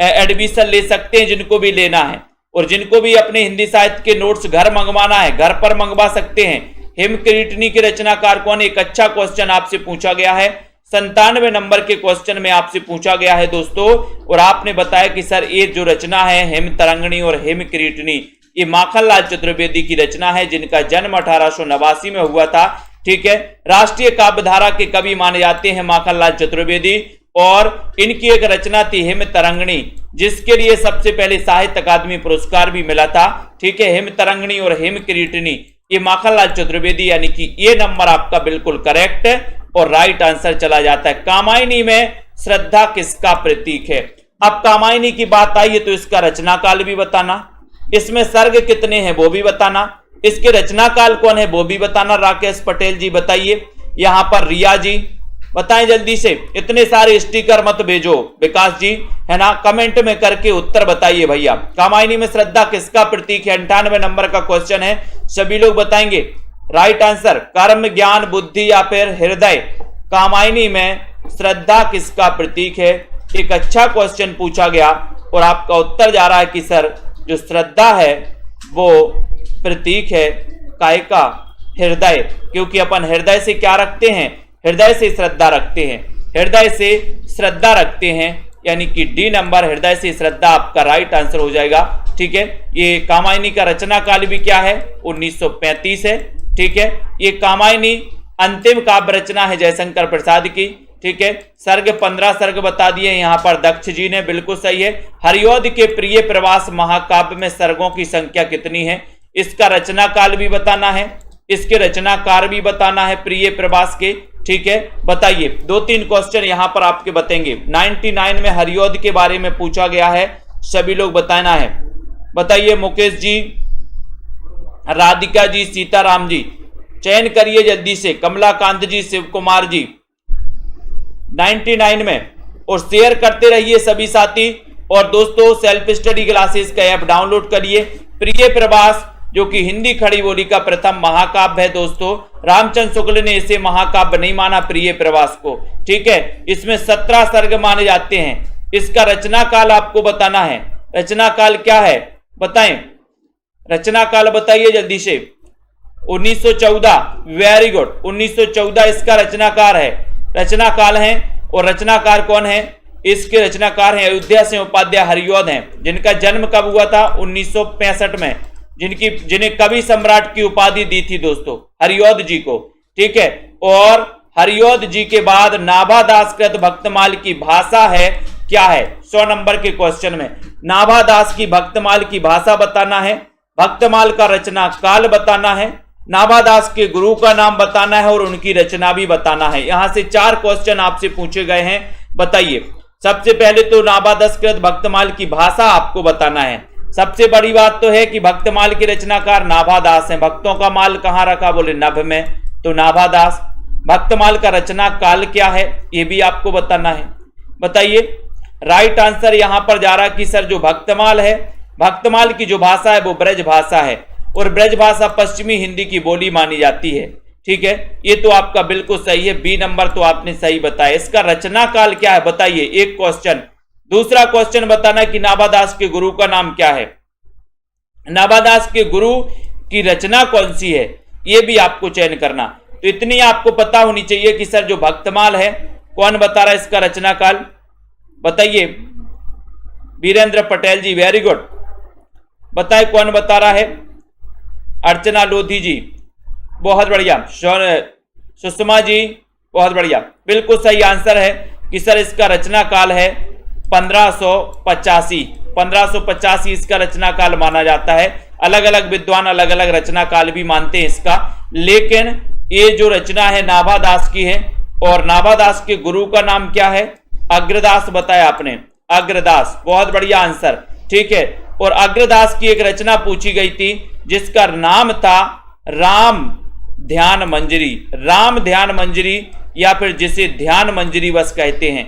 एडमिशन ले सकते हैं जिनको भी लेना है। और जिनको भी अपने हिंदी साहित्य के नोट्स घर मंगवाना है, घर पर मंगवा सकते हैं। हिमकिरीटनी के रचनाकार कौन। एक अच्छा क्वेश्चन आपसे पूछा गया है, 97 नंबर के क्वेश्चन में आपसे पूछा गया है दोस्तों। और आपने बताया कि सर ये जो रचना है हिम तरंगिणी और हिमकिरीटनी, ये माखनलाल चतुर्वेदी की रचना है, जिनका जन्म 1889 में हुआ था, ठीक है। राष्ट्रीय काव्यधारा के कवि माने जाते हैं माखनलाल चतुर्वेदी। और इनकी एक रचना थी हिम तरंगिणी, जिसके लिए सबसे पहले साहित्य अकादमी पुरस्कार भी मिला था, ठीक है। हिम तरंगिणी और हिमकिरीटनी, ये माखनलाल चतुर्वेदी, यानी कि ये नंबर आपका बिल्कुल करेक्ट और राइट आंसर चला जाता है। कामायनी में श्रद्धा किसका प्रतीक है। अब कामायनी की बात आई है तो इसका रचना काल भी बताना, इसमें सर्ग कितने हैं वो भी बताना, इसके रचना काल कौन है वो भी बताना। राकेश पटेल जी बताइए, यहां पर रिया जी बताएं जल्दी से, इतने सारे स्टिकर मत भेजो विकास जी, है ना, कमेंट में करके उत्तर बताइए भैया। कामायनी में श्रद्धा किसका प्रतीक है, 98 नंबर का क्वेश्चन है, सभी लोग बताएंगे। राइट आंसर कर्म, ज्ञान, बुद्धि या फिर हृदय। कामायनी में श्रद्धा किसका प्रतीक है, एक अच्छा क्वेश्चन पूछा गया और आपका उत्तर जा रहा है कि सर जो श्रद्धा है वो प्रतीक है काय का, हृदय। क्योंकि अपन हृदय से क्या रखते हैं, हृदय से श्रद्धा रखते हैं, हृदय से श्रद्धा रखते हैं, यानी कि डी नंबर हृदय से श्रद्धा आपका राइट आंसर हो जाएगा, ठीक है। ये कामायनी का रचना काल भी क्या है, 1935 है, ठीक है। ये कामायनी अंतिम काव्य रचना है जयशंकर प्रसाद की, ठीक है। सर्ग 15 सर्ग बता दिए यहाँ पर दक्ष जी ने, बिल्कुल सही है। हरिऔध के प्रिय प्रवास महाकाव्य में सर्गों की संख्या कितनी है, इसका रचना काल भी बताना है, इसके रचनाकार भी बताना है प्रिय प्रवास के, ठीक है। बताइए 2-3 क्वेश्चन यहाँ पर आपके बतेंगे। 99 में हरिऔध के बारे में पूछा गया है, सभी लोग बताना है। बताइए मुकेश जी, राधिका जी, सीताराम जी, चयन करिए जल्दी से, कमलाकांत जी, शिव कुमार जी, 99 में। और शेयर करते रहिए सभी साथी। और दोस्तों सेल्फ स्टडी क्लासेस का ऐप डाउनलोड करिए। प्रिय प्रवास जो कि हिंदी खड़ी बोली का प्रथम महाकाव्य है दोस्तों, रामचंद्र शुक्ल ने इसे महाकाव्य नहीं माना प्रिय प्रवास को, ठीक है। इसमें 17 सर्ग माने जाते हैं। इसका रचना काल आपको बताना है, रचना काल क्या है बताएं, रचना काल बताइए जल्दी से। 1914, वेरी गुड, 1914 इसका रचनाकार है, रचना काल है। और रचनाकार कौन है, इसके रचनाकार हैं अयोध्या सिंह उपाध्याय हरिऔध हैं, जिनका जन्म कब हुआ था, 1965 में, जिन्हें कवि सम्राट की उपाधि दी थी दोस्तों हरिऔध जी को, ठीक है। और हरिऔध जी के बाद नाभादास कृत भक्तमाल की भाषा है क्या है, 100 नंबर के क्वेश्चन में नाभादास की भक्तमाल की भाषा बताना है, भक्तमाल का रचना काल बताना है, नाभादास के गुरु का नाम बताना है और उनकी रचना भी बताना है। यहां से 4 क्वेश्चन आपसे पूछे गए हैं, बताइए। सबसे पहले तो नाभादास कृत भक्तमाल की भाषा आपको बताना है। सबसे बड़ी बात तो है कि भक्तमाल के रचनाकार नाभादास हैं। भक्तों का माल कहां रखा, बोले नभ में, तो नाभादास। भक्तमाल का रचना काल क्या है, यह भी आपको बताना है। बताइए राइट आंसर यहां पर जा रहा है कि सर जो भक्तमाल है, भक्तमाल की जो भाषा है वो ब्रज भाषा है और ब्रज भाषा पश्चिमी हिंदी की बोली मानी जाती है, ठीक है। ये तो आपका बिल्कुल सही है, बी नंबर तो आपने सही बताया। इसका रचना काल क्या है बताइए, एक क्वेश्चन। दूसरा क्वेश्चन बताना कि नाभादास के गुरु का नाम क्या है, नाभादास के गुरु की रचना कौन सी है, यह भी आपको चयन करना। तो इतनी आपको पता होनी चाहिए कि सर जो भक्तमाल है कौन बता रहा है इसका रचना काल, बताइए। वीरेंद्र पटेल जी, वेरी गुड, बताए कौन बता रहा है। अर्चना लोधी जी, बहुत बढ़िया। सुषमा जी, बहुत बढ़िया, बिल्कुल सही आंसर है कि सर इसका रचना काल है 1585 इसका रचना काल माना जाता है। अलग अलग विद्वान अलग अलग रचना काल भी मानते हैं इसका, लेकिन ये जो रचना है नाभादास की है। और नाभादास के गुरु का नाम क्या है? अग्रदास बताया आपने, अग्रदास, बहुत बढ़िया आंसर, ठीक है। और अग्रदास की एक रचना पूछी गई थी जिसका नाम था राम ध्यान मंजरी, राम ध्यान मंजरी, या फिर जिसे ध्यान मंजरी बस कहते हैं।